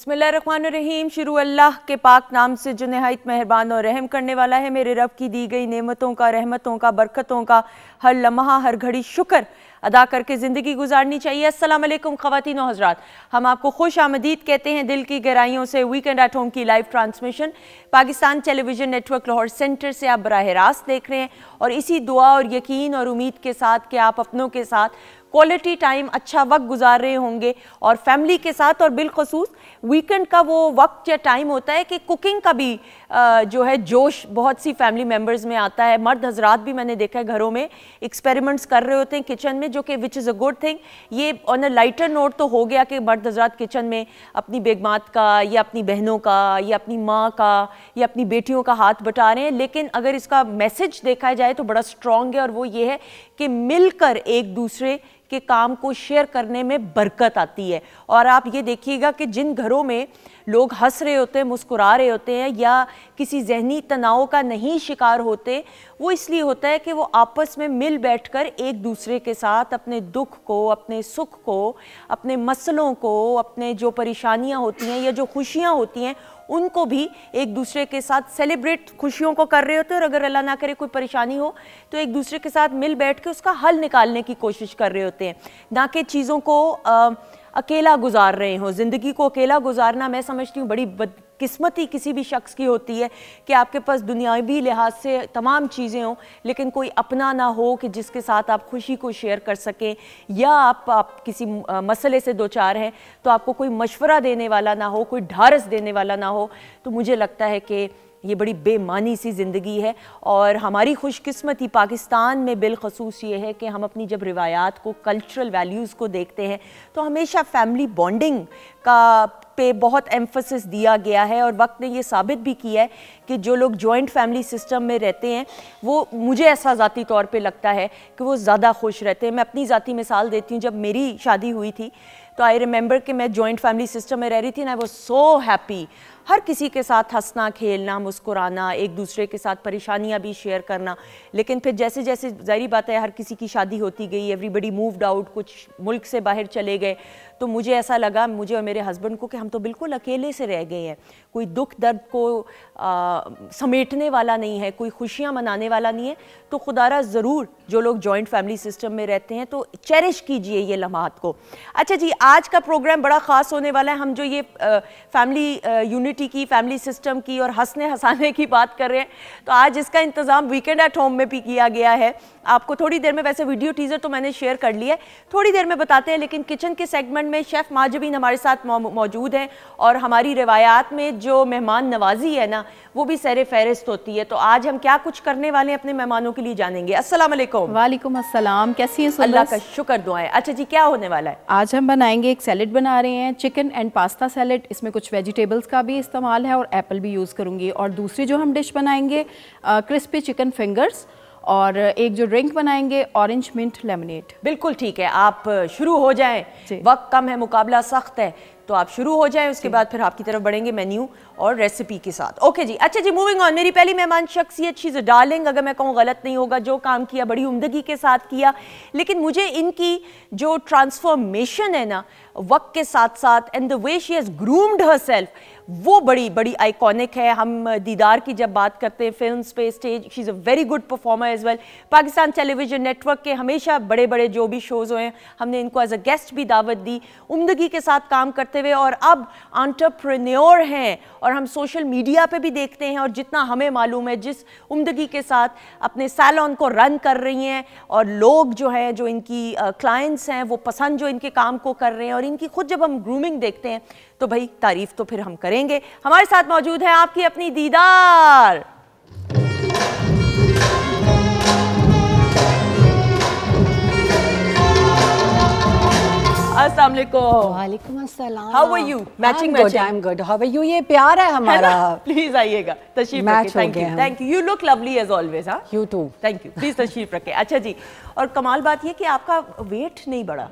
बिस्मिल्लाहिर्रहमानिर्रहीम। शुरू अल्लाह के पाक नाम से जो नहायत मेहरबान और रहम करने वाला है। मेरे रब की दी गई नेमतों का, रहमतों का, बरकतों का हर लम्हा हर घड़ी शुक्र अदा करके ज़िंदगी गुजारनी चाहिए। अस्सलाम वालेकुम ख़वातीन और हज़रात, हम आपको खुश आमदीद कहते हैं दिल की गहराइयों से। वीकेंड एट होम की live transmission Pakistan television network Lahore centre से आप बराह रास्त देख रहे हैं, और इसी दुआ और यकीन और उम्मीद के साथ कि आप अपनों के साथ क्वालिटी टाइम, अच्छा वक्त गुजार रहे होंगे और फैमिली के साथ। और बिलखसूस वीकेंड का वो वक्त या टाइम होता है कि कुकिंग का भी जो है जोश बहुत सी फैमिली मेम्बर्स में आता है। मर्द हजरात भी मैंने देखा है घरों में एक्सपेरिमेंट्स कर रहे होते हैं किचन में, जो कि which is a good thing. ये ऑन अ लाइटर नोट तो हो गया कि मर्द हजरात किचन में अपनी बेगमात का या अपनी बहनों का या अपनी माँ का या अपनी बेटियों का हाथ बटा रहे हैं, लेकिन अगर इसका मैसेज देखा जाए तो बड़ा स्ट्रॉन्ग है, और वो ये है कि मिलकर एक दूसरे के काम को शेयर करने में बरकत आती है। और आप ये देखिएगा कि जिन घरों में लोग हंस रहे होते हैं, मुस्कुरा रहे होते हैं या किसी जहनी तनाव का नहीं शिकार होते, वो इसलिए होता है कि वो आपस में मिल बैठकर एक दूसरे के साथ अपने दुख को, अपने सुख को, अपने मसलों को, अपने जो परेशानियां होती हैं या जो खुशियां होती हैं उनको भी एक दूसरे के साथ सेलिब्रेट, खुशियों को कर रहे होते हैं। और अगर अल्लाह ना करे कोई परेशानी हो तो एक दूसरे के साथ मिल बैठ के उसका हल निकालने की कोशिश कर रहे होते हैं, ना कि चीज़ों को अकेला गुजार रहे हों। ज़िंदगी को अकेला गुजारना मैं समझती हूँ बड़ी बदकिस्मती किसी भी शख्स की होती है कि आपके पास दुनियावी लिहाज से तमाम चीज़ें हों, लेकिन कोई अपना ना हो कि जिसके साथ आप खुशी को शेयर कर सकें, या आप किसी मसले से दो चार हैं तो आपको कोई मशवरा देने वाला ना हो, कोई ढारस देने वाला ना हो। तो मुझे लगता है कि ये बड़ी बेमानी सी ज़िंदगी है। और हमारी खुशकिस्मती पाकिस्तान में बिलखसूस ये है कि हम अपनी जब रिवायात को, कल्चरल वैल्यूज़ को देखते हैं तो हमेशा फैमिली बॉन्डिंग का पे बहुत एम्फसिस दिया गया है। और वक्त ने ये साबित भी किया है कि जो लोग जॉइंट फैमिली सिस्टम में रहते हैं वो, मुझे ऐसा ज़ाती तौर पे लगता है कि वो ज़्यादा खुश रहते हैं। मैं अपनी ज़ाती मिसाल देती हूँ, जब मेरी शादी हुई थी तो आई रिमेंबर कि मैं जॉइंट फैमिली सिस्टम में रह रही थी ना, आई वाज सो हैप्पी। हर किसी के साथ हंसना, खेलना, मुस्कुराना, एक दूसरे के साथ परेशानियां भी शेयर करना। लेकिन फिर जैसे जैसे ज़ाहिर बात है हर किसी की शादी होती गई, एवरीबडी मूव्ड आउट, कुछ मुल्क से बाहर चले गए, तो मुझे ऐसा लगा, मुझे और मेरे हस्बैंड को, कि हम तो बिल्कुल अकेले से रह गए हैं। कोई दुख दर्द को समेटने वाला नहीं है, कोई खुशियाँ मनाने वाला नहीं है। तो खुदारा ज़रूर जो लोग जॉइंट फैमिली सिस्टम में रहते हैं तो चेरिश कीजिए ये लम्हात को। अच्छा जी, आज का प्रोग्राम बड़ा ख़ास होने वाला है। हम जो ये फैमिली यूनिटी की, फैमिली सिस्टम की और हंसने हंसाने की बात कर रहे हैं, तो आज इसका इंतज़ाम वीकेंड एट होम में भी किया गया है। आपको थोड़ी देर में, वैसे वीडियो टीज़र तो मैंने शेयर कर लिया है, थोड़ी देर में बताते हैं। लेकिन किचन के सेगमेंट में शेफ़ माजबीन हमारे साथ मौजूद हैं, और हमारी रिवायात में जो मेहमान नवाजी है ना, वो भी सर फहरिस्त होती है। तो आज हम क्या कुछ करने वाले हैं अपने मेहमानों के लिए जानेंगे। अस्सलाम वालेकुम। वालेकुम अस्सलाम, कैसी हैं? अल्लाह का शुक्र, दुआएं। अच्छा जी, क्या होने वाला है? आज हम बनाएंगे एक सैलेड बना रहे हैं, चिकन एंड पास्ता सैलेड। इसमें कुछ वेजिटेबल्स का भी इस्तेमाल है और एप्पल भी यूज़ करूँगी। और दूसरी जो हम डिश बनाएंगे क्रिस्पी चिकन फिंगर्स, और एक जो ड्रिंक बनाएंगे ऑरेंज मिंट लेमनेड। बिल्कुल ठीक है, आप शुरू हो जाएं, वक्त कम है, मुकाबला सख्त है, तो आप शुरू हो जाएं। उसके बाद फिर आपकी तरफ बढ़ेंगे मेन्यू और रेसिपी के साथ। ओके जी। अच्छा जी, मूविंग ऑन। मेरी पहली मेहमान शख्सियत, शी इज़ अ डार्लिंग, अगर मैं कहूँ गलत नहीं होगा। जो काम किया बड़ी उम्दगी के साथ किया, लेकिन मुझे इनकी जो ट्रांसफॉर्मेशन है ना वक्त के साथ साथ, and the way she has groomed herself, वो बड़ी बड़ी आइकॉनिक है। हम दीदार की जब बात करते हैं फिल्म्स पे, stage, she is a very good performer as well. Pakistan television network के हमेशा बड़े बड़े जो भी शोज़ हुए हैं, हमने इनको एज अ गेस्ट भी दावत दी, उम्दगी के साथ काम करते हुए। और अब एंटरप्रेन्योर हैं, और हम सोशल मीडिया पे भी देखते हैं, और जितना हमें मालूम है जिस उम्दगी के साथ अपने सैलून को रन कर रही हैं, और लोग जो हैं, जो इनकी क्लाइंट्स हैं, वो पसंद जो इनके काम को कर रहे हैं, और इनकी खुद जब हम ग्रूमिंग देखते हैं तो भाई तारीफ तो फिर हम करेंगे। हमारे साथ मौजूद है आपकी अपनी दीदार। अस्सलाम वालेकुम। वालेकुम अस्सलाम। How are you? मैचिंग I am good. How are you? ये प्यार है हमारा। प्लीज आइएगा, तशरीफ रखिए। Thank you, thank you. You look lovely as always. हाँ, you too. Thank you, please तशरीफ रखिए। अच्छा जी, और कमाल बात ये कि आपका वेट नहीं बढ़ा।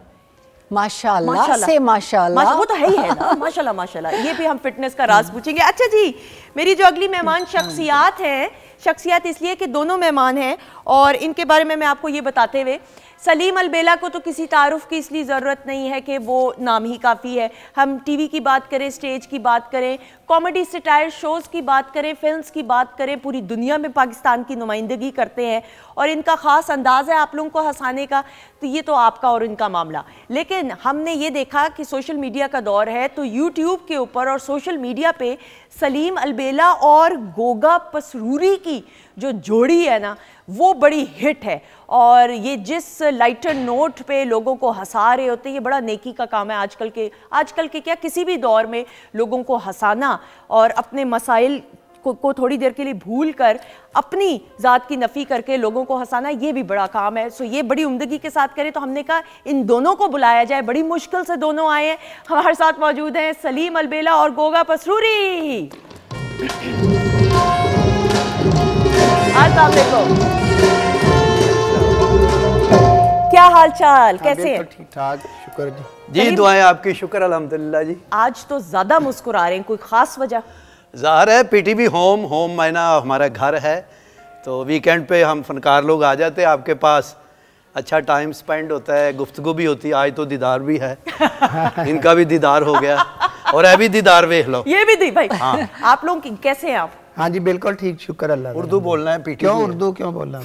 माशाल्लाह से माशाल्लाह। वो तो है ही है ना, माशाल्लाह माशाल्लाह। ये भी हम फिटनेस का राज पूछेंगे। अच्छा जी, मेरी जो अगली मेहमान शख्सियात हैं, शख्सियात इसलिए कि दोनों मेहमान हैं, और इनके बारे में मैं आपको ये बताते हुए सलीम अलबेला को तो किसी तारुफ की इसलिए ज़रूरत नहीं है कि वो नाम ही काफ़ी है। हम टीवी की बात करें, स्टेज की बात करें, कॉमेडी सटायर शोज़ की बात करें, फिल्म्स की बात करें, पूरी दुनिया में पाकिस्तान की नुमाइंदगी करते हैं और इनका ख़ास अंदाज़ है आप लोगों को हंसाने का, तो ये तो आपका और इनका मामला। लेकिन हमने ये देखा कि सोशल मीडिया का दौर है, तो यूट्यूब के ऊपर और सोशल मीडिया पे सलीम अलबेला और गोगा पसरूरी की जो जोड़ी है ना, वो बड़ी हिट है। और ये जिस लाइटर नोट पे लोगों को हंसा रहे होते हैं, ये बड़ा नेकी का काम है आजकल के क्या किसी भी दौर में लोगों को हंसाना और अपने मसाइल को थोड़ी देर के लिए भूल कर अपनी ज़ात की नफ़ी करके लोगों को हंसाना, ये भी बड़ा काम है। सो ये बड़ी उम्दगी के साथ करें, तो हमने कहा इन दोनों को बुलाया जाए। बड़ी मुश्किल से दोनों आए हैं, हमारे साथ मौजूद हैं सलीम अलबेला और गोगा पसरूरी। अस्सलाम वालेकुम, क्या हाल चाल, कैसे हैं? ठीक ठाक, शुक्र जी। दुआएं आपकी, शुक्र अल्हम्दुलिल्लाह जी। आज तो ज्यादा मुस्कुरा रहे हैं, कोई खास वजह? ज़ाहिर है पीटीवी होम मायना हमारा घर है, तो वीकेंड पे हम फनकार लोग आ जाते हैं आपके पास, अच्छा टाइम स्पेंड होता है, गुफ्तगू भी होती है। आज तो दीदार भी है इनका भी दीदार हो गया और अभी दीदार देख लो, ये भी दी भाई। हाँ। आप लोग कैसे हैं आप? हाँ जी बिल्कुल ठीक, शुक्र अल्लाह। उर्दू बोलना है पीटीवी? क्यों उर्दू क्यों बोलना है?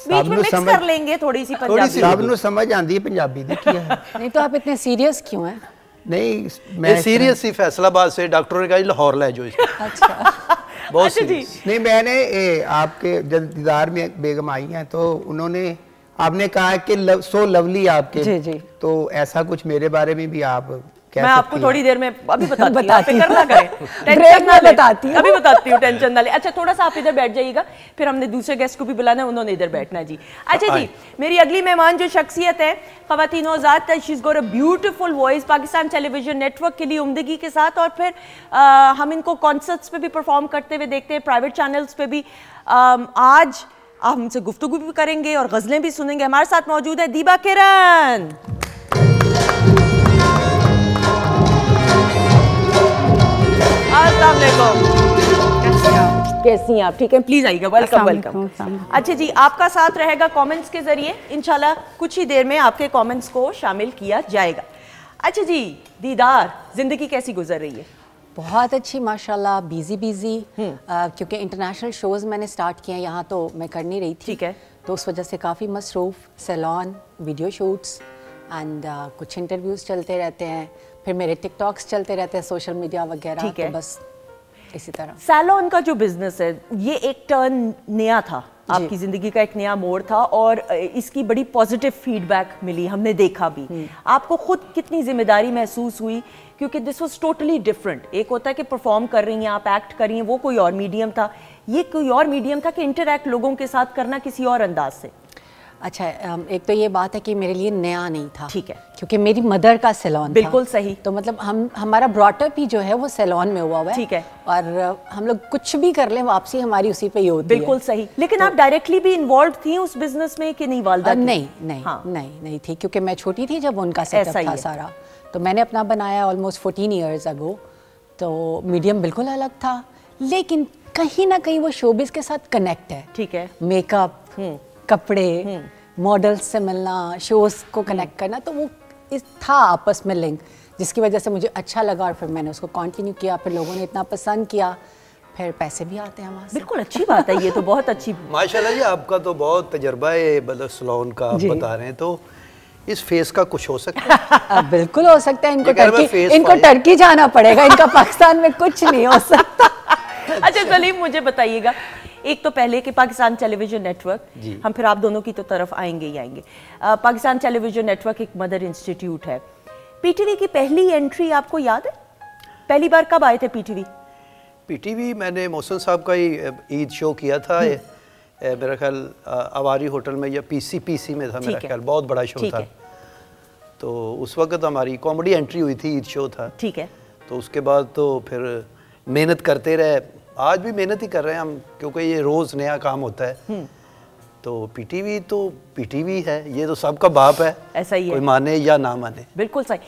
बीच में मिक्स कर लेंगे थोड़ी सी पंजाबी, सबनों समझ आती है पंजाबी दी क्या है। नहीं तो आप इतने सीरियस क्यों हैं? नहीं मैं सीरियस ही, फैसलाबाद से डॉक्टर ने कहा लाहौर ले जाओ इसको। अच्छा बहुत सीरियस। नहीं मैंने आपके जब दीदार में बेगम आई हैं तो उन्होंने आपने कहा कि सो लवली आपके जी जी, तो ऐसा कुछ मेरे बारे में भी आप मैं आपको थोड़ी देर में अभी बताती हूँ, फिक्र ना करें, टेंशन ना बताती हूँ, अभी बताती हूँ, टेंशन ना ले। अच्छा थोड़ा सा आप इधर बैठ जाइएगा, फिर हमने दूसरे गेस्ट को भी बुलाना है, उन्होंने इधर बैठना है जी। अच्छा जी, मेरी अगली मेहमान जो शख्सियत है, ख़वातीन ज़ात, she is got a beautiful voice, Pakistan television network के लिए उम्दगी के साथ, और फिर हम इनको कॉन्सर्ट्स पे भी परफॉर्म करते हुए देखते हैं, प्राइवेट चैनल्स पे भी। आज आप हमसे गुफ्तगू भी करेंगे और गज़लें भी सुनेंगे। हमारे साथ मौजूद है दीबा किरण। कैसी हैं आप? ठीक है, प्लीज आइएगा, वेलकम वेलकम। अच्छा जी, आपका साथ रहेगा कमेंट्स के जरिए, इंशाल्लाह कुछ ही देर में आपके कमेंट्स को शामिल किया जाएगा। अच्छा जी, दीदार, जिंदगी कैसी गुजर रही है? बहुत अच्छी माशाल्लाह, बिजी क्योंकि इंटरनेशनल शोज़ मैंने स्टार्ट किए हैं यहाँ, तो मैं कर नहीं रही थी। ठीक है, तो उस वजह से काफ़ी मसरूफ़, सैलॉन, वीडियो शूट्स एंड कुछ इंटरव्यूज़ चलते रहते हैं, फिर मेरे टिकटॉक्स चलते रहते हैं, सोशल मीडिया वगैरह। ठीक है, तो बस इसी तरह। सैलॉन का जो बिजनेस है, ये एक टर्न नया था, आपकी ज़िंदगी का एक नया मोड़ था और इसकी बड़ी पॉजिटिव फीडबैक मिली, हमने देखा भी। आपको खुद कितनी जिम्मेदारी महसूस हुई? क्योंकि दिस वाज टोटली डिफरेंट। एक होता है कि परफॉर्म कर रही हैं आप, एक्ट कर रही हैं, वो कोई और मीडियम था, ये कोई और मीडियम था कि इंटरैक्ट लोगों के साथ करना किसी और अंदाज से। अच्छा, एक तो ये बात है कि मेरे लिए नया नहीं था। ठीक है, क्योंकि मेरी मदर का सैलॉन बिल्कुल सही, तो मतलब हमारा ब्रॉटअप ही जो है वो सैलॉन में हुआ है। ठीक है, और हम लोग कुछ भी कर लें, वापसी हमारी उसी पे ही होती है। बिल्कुल सही। लेकिन तो, आप डायरेक्टली भी इन्वॉल्व थी उस बिजनेस में कि नहीं? वालिदा नहीं थी, क्योंकि मैं छोटी थी जब उनका सेटअप था सारा, तो मैंने अपना बनाया ऑलमोस्ट 14 ईयर्स अगो। तो मीडियम बिल्कुल अलग था, लेकिन कहीं ना कहीं वो शोबिस के साथ कनेक्ट है। ठीक है, मेकअप, कपड़े, मॉडल्स से मिलना, शोज को कनेक्ट करना, तो वो था आपस में लिंक, जिसकी वजह से मुझे अच्छा लगा और फिर मैंने उसको कंटिन्यू किया। फिर लोगों ने इतना पसंद किया, फिर पैसे भी आते हैं वहाँ से। बिल्कुल अच्छी बात है, ये तो बहुत अच्छी। माशाल्लाह जी, आपका तो बहुत तजुर्बा है मतलब सैलून का, आप बता रहे हैं, तो इस फेस का कुछ हो सकता है? बिल्कुल हो सकता है। इनको टर्की जाना पड़ेगा, इनका पाकिस्तान में कुछ नहीं हो सकता। अच्छा सलीम, मुझे बताइएगा, एक तो पहले कि पाकिस्तान टेलीविजन नेटवर्क, हम फिर आप दोनों की तो तरफ आएंगे ही आएंगे। पाकिस्तान टेलीविजन नेटवर्क एक मदर इंस्टीट्यूट है। पीटीवी की पहली एंट्री आपको याद है? पहली बार कब आए थे पीटीवी? पीटीवी मैंने मोहसिन साहब का ही ईद शो किया था, मेरा ख्याल अवारी होटल में या पीसी में था मेरा ख्याल, बहुत बड़ा शो था। तो उस वक्त हमारी कॉमेडी एंट्री हुई थी, ईद शो था। ठीक है, तो उसके बाद तो फिर मेहनत करते रहे, आज भी मेहनत ही कर रहे हैं हम, क्योंकि ये रोज़ नया काम होता है। तो पीटीवी तो पीटीवी है, ये तो सबका बाप है, ऐसा ही है, कोई माने या ना माने। बिल्कुल सही।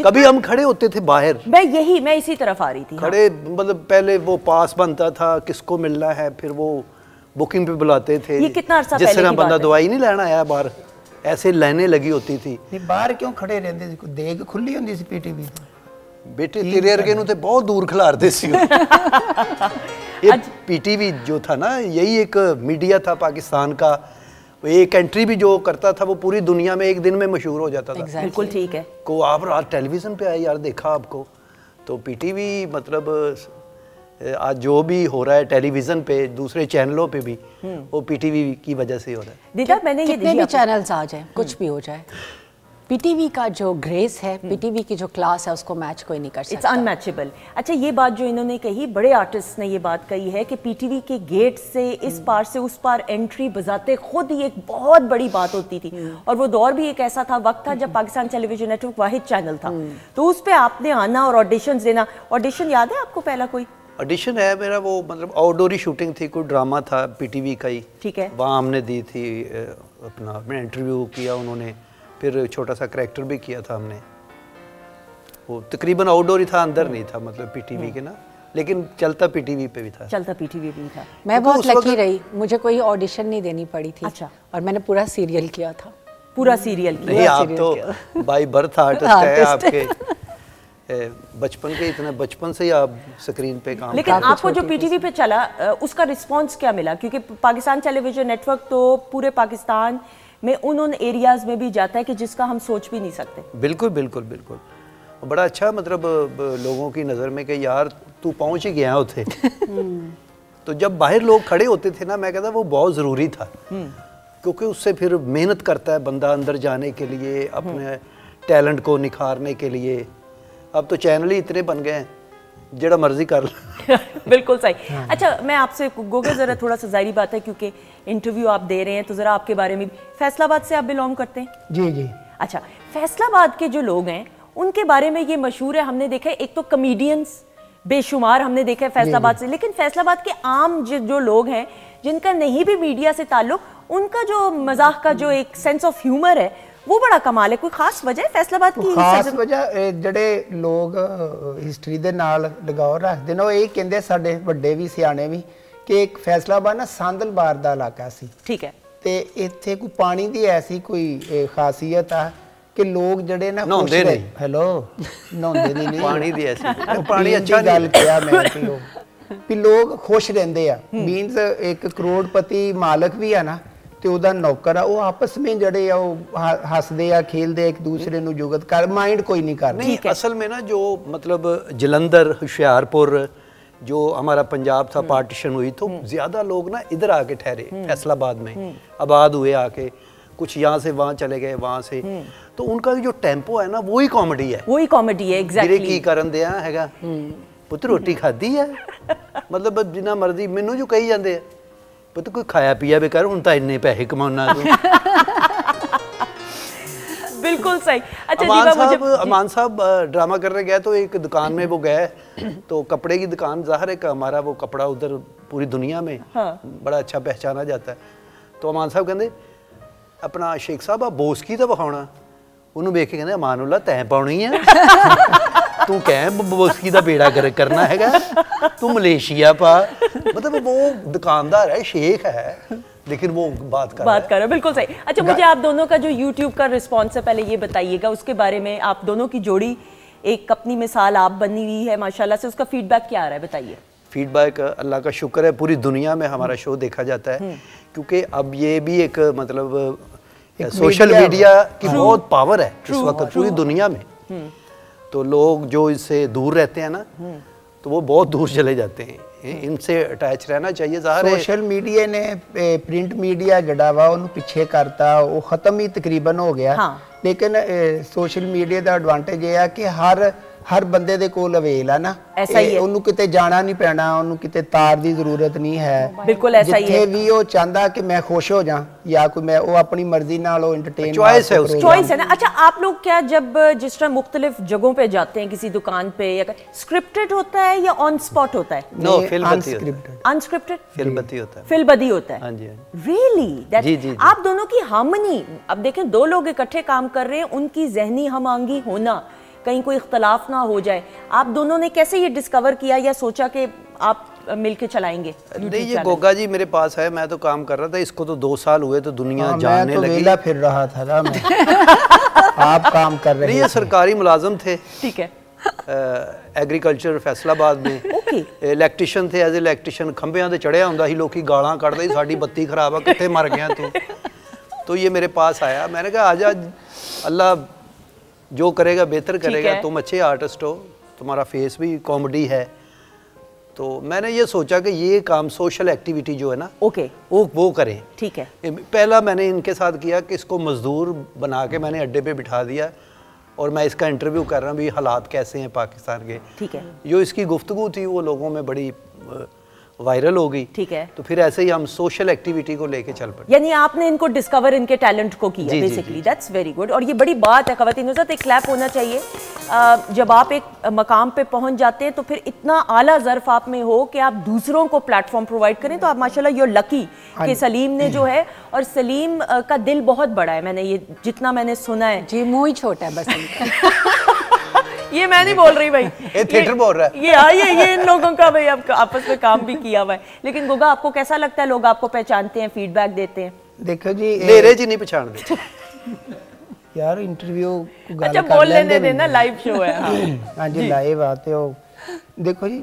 कभी हम खड़े होते थे बाहर, मैं इसी तरफ आ रही थी, खड़े मतलब पहले वो पास बनता था, किसको मिलना है, फिर वो बुकिंग पे बुलाते थे। ये कितना अरसा जिस पहले तरह की बंदा बात है? दवाई नहीं लेना आया बाहर, ऐसे लाइनें लगी होती थी। नहीं बाहर क्यों खड़े रहंदे सी? कोई देग खुली हुंदी सी पीटीवी ते? बेटे तेरे अर्गे नु ते बहुत दूर खिलारते सी। ये पीटीवी जो था ना, यही एक मीडिया था पाकिस्तान का। एक एंट्री भी जो करता था वो पूरी दुनिया में एक दिन में मशहूर हो जाता था। बिल्कुल ठीक है। को आप रात टेलीविज़न पे आए यार, देखा आपको? तो पीटीवी मतलब आज जो भी हो रहा है टेलीविज़न पे, दूसरे चैनलों पे भी, वो पीटीवी की वजह से हो रहा है। दीदा मैंने ये कितने भी चैनल्स आ जाए, कुछ भी हो जाए, पीटीवी का जो ग्रेस है, पीटीवी की जो क्लास है, उसको मैच कोई नहीं कर सकता। It's unmatchable. अच्छा, ये बात जो इन्होंने कही, बड़े आर्टिस्ट ने ये बात कही है कि पीटीवी के गेट से इस पार से उस पार एंट्री बजाते खुद ही एक बहुत बड़ी बात होती थी। और वो दौर भी एक ऐसा था, वक्त था जब पाकिस्तान टेलीविजन नेटवर्क वाहिद चैनल था। तो उस पर आपने आना और ऑडिशन देना। ऑडिशन याद है आपको पहला कोई? ऑडिशन है मेरा, वो मतलब आउटडोर ही शूटिंग थी, कोई ड्रामा था पीटीवी का ही। ठीक है। वहाँ हमने दी थी अपना, हमने इंटरव्यू किया, उन्होंने फिर छोटा सा करैक्टर भी किया था हमने। वो तकरीबन आउटडोर ही था, अंदर नहीं था मतलब पीटीवी के ना, लेकिन चलता पीटीवी पे भी था। चलता पीटीवी भी था। मैं बहुत लकी रही, मुझे कोई ऑडिशन नहीं देनी पड़ी थी। अच्छा। और मैंने पूरा सीरियल किया था। पूरा सीरियल किया? नहीं, आप तो बाय बर्थ आर्टिस्ट है। आपके बचपन के इतना, बचपन से ही आप स्क्रीन पे काम। लेकिन आपको जो पीटीवी पे चला उसका रिस्पांस क्या मिला? क्योंकि पाकिस्तान टेलीविजन नेटवर्क तो पूरे पाकिस्तान में उन एरियाज में भी जाता है कि जिसका हम सोच भी नहीं सकते। बिल्कुल बिल्कुल बिल्कुल। बड़ा अच्छा मतलब लोगों की नज़र में कि यार तू पहुंच ही गया होते। तो जब बाहर लोग खड़े होते थे ना, मैं कहता वो बहुत ज़रूरी था, क्योंकि उससे फिर मेहनत करता है बंदा अंदर जाने के लिए, अपने टैलेंट को निखारने के लिए। अब तो चैनल ही इतने बन गए हैं, जेड़ा मर्जी कर लो। बिल्कुल सही। अच्छा, मैं आपसे गोगे ज़रा थोड़ा सा ज़ाहिरी बात है क्योंकि इंटरव्यू आप दे रहे हैं, तो ज़रा आपके बारे में, फैसलाबाद से आप बिलोंग करते हैं? जी जी। अच्छा, फैसलाबाद के जो लोग हैं उनके बारे में ये मशहूर है, हमने देखा है एक तो कॉमेडियंस बेशुमार हमने देखा है फैसलाबाद से, लेकिन फैसलाबाद के आम जो लोग हैं जिनका नहीं भी मीडिया से ताल्लुक, उनका जो मजाक का जो एक सेंस ऑफ ह्यूमर है वो बड़ा कमाल है। कोई खास वजह है फैसलाबाद की? खास वजह ਜਿਹੜੇ ਲੋਕ ਹਿਸਟਰੀ ਦੇ ਨਾਲ ਲਗਾਓ ਰੱਖਦੇ ਨੇ, ਉਹ ਇਹ ਕਹਿੰਦੇ ਸਾਡੇ ਵੱਡੇ ਵੀ ਸਿਆਣੇ ਵੀ ਕਿ ਇੱਕ ਫੈਸਲਾਬਾਦ ਨਾ ਸੰਦਲਬਾਰ ਦਾ ਇਲਾਕਾ ਸੀ। ਠੀਕ ਹੈ। ਤੇ ਇੱਥੇ ਕੋਈ ਪਾਣੀ ਦੀ ਐਸੀ ਕੋਈ ਖਾਸੀਅਤ ਆ ਕਿ ਲੋਕ ਜਿਹੜੇ ਨਾ ਨਹਾਉਂਦੇ ਨਹੀਂ। ਹੈਲੋ, ਨਹਾਉਂਦੇ ਨਹੀਂ। ਪਾਣੀ ਦੀ ਐਸੀ ਪਾਣੀ ਅੱਛਾ ਨਹੀਂ ਗੱਲ ਕਿਹਾ ਮੈਂ ਕਿ ਲੋਕ ਖੁਸ਼ ਰਹਿੰਦੇ ਆ। ਮੀਨਸ ਇੱਕ ਕਰੋੜਪਤੀ ਮਾਲਕ ਵੀ ਆ ਨਾ ਤੇ ਉਹਦਾ ਨੌਕਰ ਆ, ਉਹ ਆਪਸ ਵਿੱਚ ਜਿਹੜੇ ਆ ਉਹ ਹੱਸਦੇ ਆ, खेलते एक दूसरे ਨੂੰ जुगत कर, माइंड कोई नहीं करता। नहीं, असल में ना जो मतलब जलंधर, होशियारपुर, जो हमारा पंजाब था, पार्टीशन हुई तो ज़्यादा लोग ना इधर आके ठहरे, फैसलाबाद में आबाद हुए आके, कुछ यहाँ से वहाँ चले गए, वहाँ से। तो उनका जो टेम्पो है ना वही कॉमेडी है, वही कॉमेडी है। एग्जैक्टली। की करन दिया हैगा पुत्र रोटी खाधी है, मतलब जिन्ना मर्जी मैनू जो कही जाते हैं पुत्र कोई खाया पिया भी कर, हुण तां इन्ने पैसे कमाउणा तूं। बिल्कुल सही। अच्छा, अमान साहब ड्रामा करने गए तो एक दुकान में वो गए, तो कपड़े की दुकान, ज़ाहिर है कि हमारा वो कपड़ा उधर पूरी दुनिया में बड़ा अच्छा पहचाना जाता है। तो अमान साहब कहते अपना शेख साहब आप बोस की तो विखाउणा, उन्होंने वेख के कहते अमानुल्ला तैं पाउणी है, तू कह बोसकी का बेड़ा करना हैगा, तू मलेशिया पा। मतलब वो दुकानदार है, शेख है, लेकिन वो बात कर रहा है। बिल्कुल सही। अच्छा, मुझे आप दोनों का जो YouTube का रिस्पॉन्स है पहले ये बताइएगा, उसके बारे में। आप दोनों की जोड़ी एक अपनी मिसाल आप बनी हुई है माशाल्लाह से, उसका फीडबैक क्या आ रहा है बताइए। फीडबैक अल्लाह का शुक्र है, पूरी दुनिया में हमारा शो देखा जाता है, क्योंकि अब ये भी एक मतलब सोशल मीडिया की बहुत पावर है इस वक्त पूरी दुनिया में। तो लोग जो इससे दूर रहते हैं ना, तो वो बहुत दूर चले जाते हैं, इनसे अटैच रहना चाहिए। सोशल मीडिया ने प्रिंट मीडिया जड़ा वा उन्हें पीछे करता, वो खत्म ही तकरीबन हो गया। हाँ। लेकिन सोशल मीडिया का एडवांटेज ये है कि हर बंदे दे कोल अवेल है ना, ऐसा ही है। उन्हें किते जाना नहीं पैना, उन्हें किते तार दी जरूरत नहीं है। बिल्कुल ऐसा ही है। जिथे भी वो चाहता कि मैं खुश हो जा, या कोई मैं वो अपनी मर्जी नाल वो एंटरटेन, चॉइस है उसकी, चॉइस है ना। अच्छा, आप लोग क्या जब जिस तरह मुख्तलिफ जगहों पे जाते हैं, किसी दुकान पे, या स्क्रिप्टेड होता है या ऑन स्पॉट होता है? नो, अनस्क्रिप्टेड फिल्बदी होता है। हाँ जी। रियली? जी जी। आप दोनों की हार्मनी, अब देखें दो लोग इकट्ठे काम कर रहे हैं, उनकी जहनी हमआंगी होना, कहीं कोई इख्तलाफ ना हो जाए, आप दोनों ने कैसे ये डिस्कवर किया या सोचा कि आप मिलके चलाएंगे? नहीं, ये गोगा जी मेरे पास है, मैं तो काम कर रहा था, इसको तो 2 साल हुए तो दुनिया जानने लगी। मैं तो वेला फिर रहा था ना मैं। आप काम कर रहे नहीं, ये सरकारी मुलाजम थे, ठीक है, एग्रीकल्चर फैसलाबाद में। ओके, इलेक्ट्रीशियन थे, एज इलेक्ट्रीशियन खंभियां ते चढ़िया हुंदा सी, लोकी गालां कढदे साडी बत्ती खराब है, कित्थे मर गया तू। तो ये मेरे पास आया, मैंने कहा आजा, अल्लाह जो करेगा बेहतर करेगा, तुम अच्छे आर्टिस्ट हो, तुम्हारा फेस भी कॉमेडी है। तो मैंने ये सोचा कि ये काम सोशल एक्टिविटी जो है ना, ओके, वो करें। ठीक है। पहला मैंने इनके साथ किया कि इसको मजदूर बना के मैंने अड्डे पे बिठा दिया और मैं इसका इंटरव्यू कर रहा हूँ भी हालात कैसे हैं पाकिस्तान के। ठीक है। जो इसकी गुफ्तगू थी वो लोगों में बड़ी वायरल हो गई। ठीक है। तो फिर ऐसे ही हम सोशल एक्टिविटी को लेके चल पड़े। यानी आपने इनको डिस्कवर, इनके टैलेंट को किया बेसिकली। That's very good. और ये बड़ी बात है ख़वातीन के साथ, एक क्लैप होना चाहिए। जब आप एक मकाम पे पहुंच जाते हैं तो फिर इतना आला ज़र्फ आप में हो कि आप दूसरों को प्लेटफॉर्म प्रोवाइड करें, तो आप माशाल्लाह यू लकी कि सलीम ने जो है, और सलीम का दिल बहुत बड़ा है, मैंने ये जितना मैंने सुना है। जी, मुँह ही छोटा है बस। ये मैं नहीं बोल रही भाई, ये थिएटर बोल रहा है। ये इन लोगों का भाई आपस में काम भी किया हुआ है। लेकिन गोगा, आपको कैसा लगता है, लोग आपको पहचानते हैं, फीडबैक देते हैं? देखो जी, मेरे जी नहीं पहचानते यार, इंटरव्यू को अच्छा बोल लेने देना, लाइव शो है। हाँ जी, लाइव आते हो। देखो जी,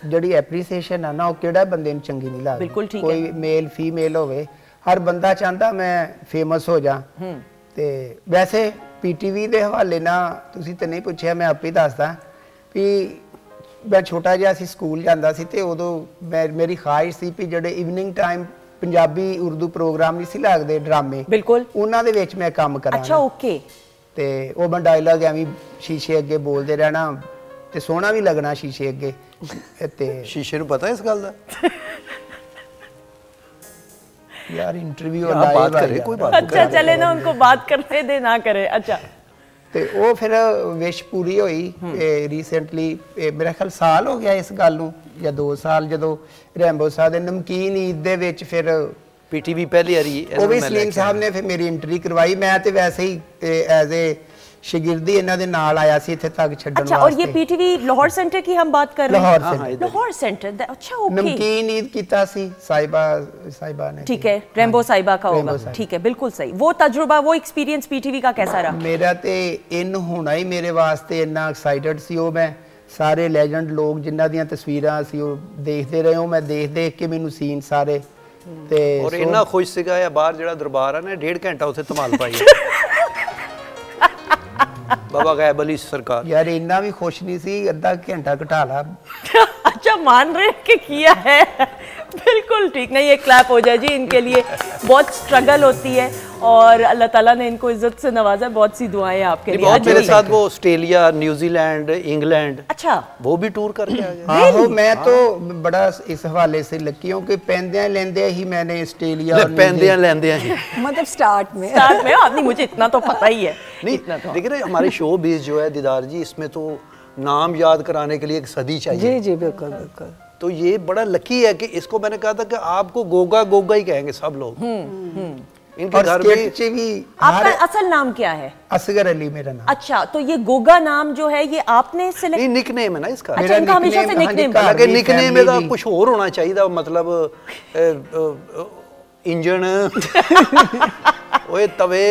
जड़ी एप्रीसीएशन है ना, वो केड़ा बंदे ਨੂੰ ਚੰਗੀ नहीं लगती। बिल्कुल ठीक है। कोई मेल फीमेल होवे, हर बंदा चाहता मैं फेमस हो जा। ਤੇ ਵੈਸੇ ਪੀਟੀਵੀ ਦੇ ਹਵਾਲੇ ਨਾਲ ਤੁਸੀਂ ਤਾਂ ਨਹੀਂ ਪੁੱਛਿਆ, ਮੈਂ ਆਪੇ ਦੱਸਦਾ ਵੀ ਮੈਂ ਛੋਟਾ ਜਿਹਾ ਸੀ, ਸਕੂਲ ਜਾਂਦਾ ਸੀ ਤੇ ਉਦੋਂ ਮੇਰੀ ਖਾਹਿਸ਼ ਸੀ ਵੀ ਜਿਹੜੇ evening time Punjabi Urdu programme ਨਹੀਂ ਸੀ ਲੱਗਦੇ, ਡਰਾਮੇ, ਬਿਲਕੁਲ, ਉਹਨਾਂ ਦੇ ਵਿੱਚ ਮੈਂ ਕੰਮ ਕਰਾਂ। ਅੱਛਾ, ਓਕੇ। ਤੇ ਉਹ ਮੈਂ ਡਾਇਲੌਗ ਐਵੇਂ ਸ਼ੀਸ਼ੇ ਅੱਗੇ ਬੋਲਦੇ ਰਹਿਣਾ ਤੇ ਸੋਹਣਾ ਵੀ ਲੱਗਣਾ ਸ਼ੀਸ਼ੇ ਅੱਗੇ। ਤੇ ਸ਼ੀਸ਼ੇ ਨੂੰ ਪਤਾ ਇਸ ਗੱਲ ਦਾ? यार इंटरव्यू बात करे, कोई बात अच्छा चले ना, उनको बात करने दे, ना करे। अच्छा, ਤੇ ਉਹ ਫਿਰ ਵਿਸ਼ ਪੂਰੀ ਹੋਈ ਰੀਸੈਂਟਲੀ, ਮੇਰਾ ਖਿਆਲ ਸਾਲ ਹੋ ਗਿਆ ਇਸ ਗੱਲ ਨੂੰ ਜਾਂ 2 ਸਾਲ, ਜਦੋਂ ਰੈਂਬੋ ਸਾਹਿਬ ਦੇ ਨਮਕੀਨ ਈਦ ਦੇ ਵਿੱਚ ਫਿਰ ਪੀਟੀਵੀ ਪਹਿਲੀ ਵਾਰੀ ਉਹ ਵੀ ਸਲੀਮ ਸਾਹਿਬ ਨੇ ਫਿਰ ਮੇਰੀ ਐਂਟਰੀ ਕਰਵਾਈ। ਮੈਂ ਤੇ ਵੈਸੇ ਹੀ ਐਜ਼ ਏ शिगिर्दी इन्हां दे नाल आया सी इत्थे तक छड्डण वास्ते। अच्छा, और ये पीटीवी लाहौर सेंटर की हम बात कर रहे हैं? लाहौर सेंटर। अच्छा, ओके। नमकीन ईद कीता सी साहिबा ने। ठीक है, रैंबो साहिबा का होगा। ठीक है, बिल्कुल सही। वो तजुर्बा, वो एक्सपीरियंस पीटीवी का कैसा रहा? मेरा ते इन होना ही मेरे वास्ते इन्ना एक्साइटेड सी। ओ मैं सारे लेजेंड लोग जिन्हां दियां तस्वीरां सी ओ देखदे रहे हो, मैं देख के मैनू सीन सारे ते और इन्ना खुश सीगा या बाहर जेड़ा दरबार है ना, 1.5 घंटा उत्थे धमाल पाई है। बाबा गैब अली सरकार। यार इन्ना भी खुश नहीं सी, अद्धा घंटा घटा ला। अच्छा, मान रहे कि किया है। बिल्कुल ठीक। नहीं, ये क्लैप हो जाए जी इनके लिए। बहुत स्ट्रगल होती है और अल्लाह ताला ने इनको इज्जत से नवाजा। बहुत सी दुआएं आपके लिए। बहुत मेरे साथ वो ऑस्ट्रेलिया, न्यूजीलैंड, इंग्लैंड, अच्छा, वो भी टूर करके आ गए। हाँ, मैं तो बड़ा इस हवाले से लकी हूँ कि पैंदियां लेंदे ही मैंने ऑस्ट्रेलिया, पैंदियां लेंदे ही मतलब स्टार्ट में नहीं, मुझे इतना तो पता ही है। नहीं, देख रहे हमारे शो बीज जो है दीदार जी, इसमें तो नाम याद कराने के लिए एक सदी चाहिए। जी जी, बिल्कुल बिल्कुल। तो ये बड़ा लकी है कि इसको मैंने कहा था कि आपको गोगा गोगा ही कहेंगे सब लोग। इनके घर में। आपका असल नाम क्या है? असगर अली मेरा नाम। अच्छा, तो ये गोगा नाम जो है ये आपने सिलेक्ट? नहीं, निकनेम है ना इसका। अच्छा, इनका हमेशा से निकनेम है। हालांकि निकनेम में तो कुछ और होना चाहिए, मतलब इंजन ओए तवे,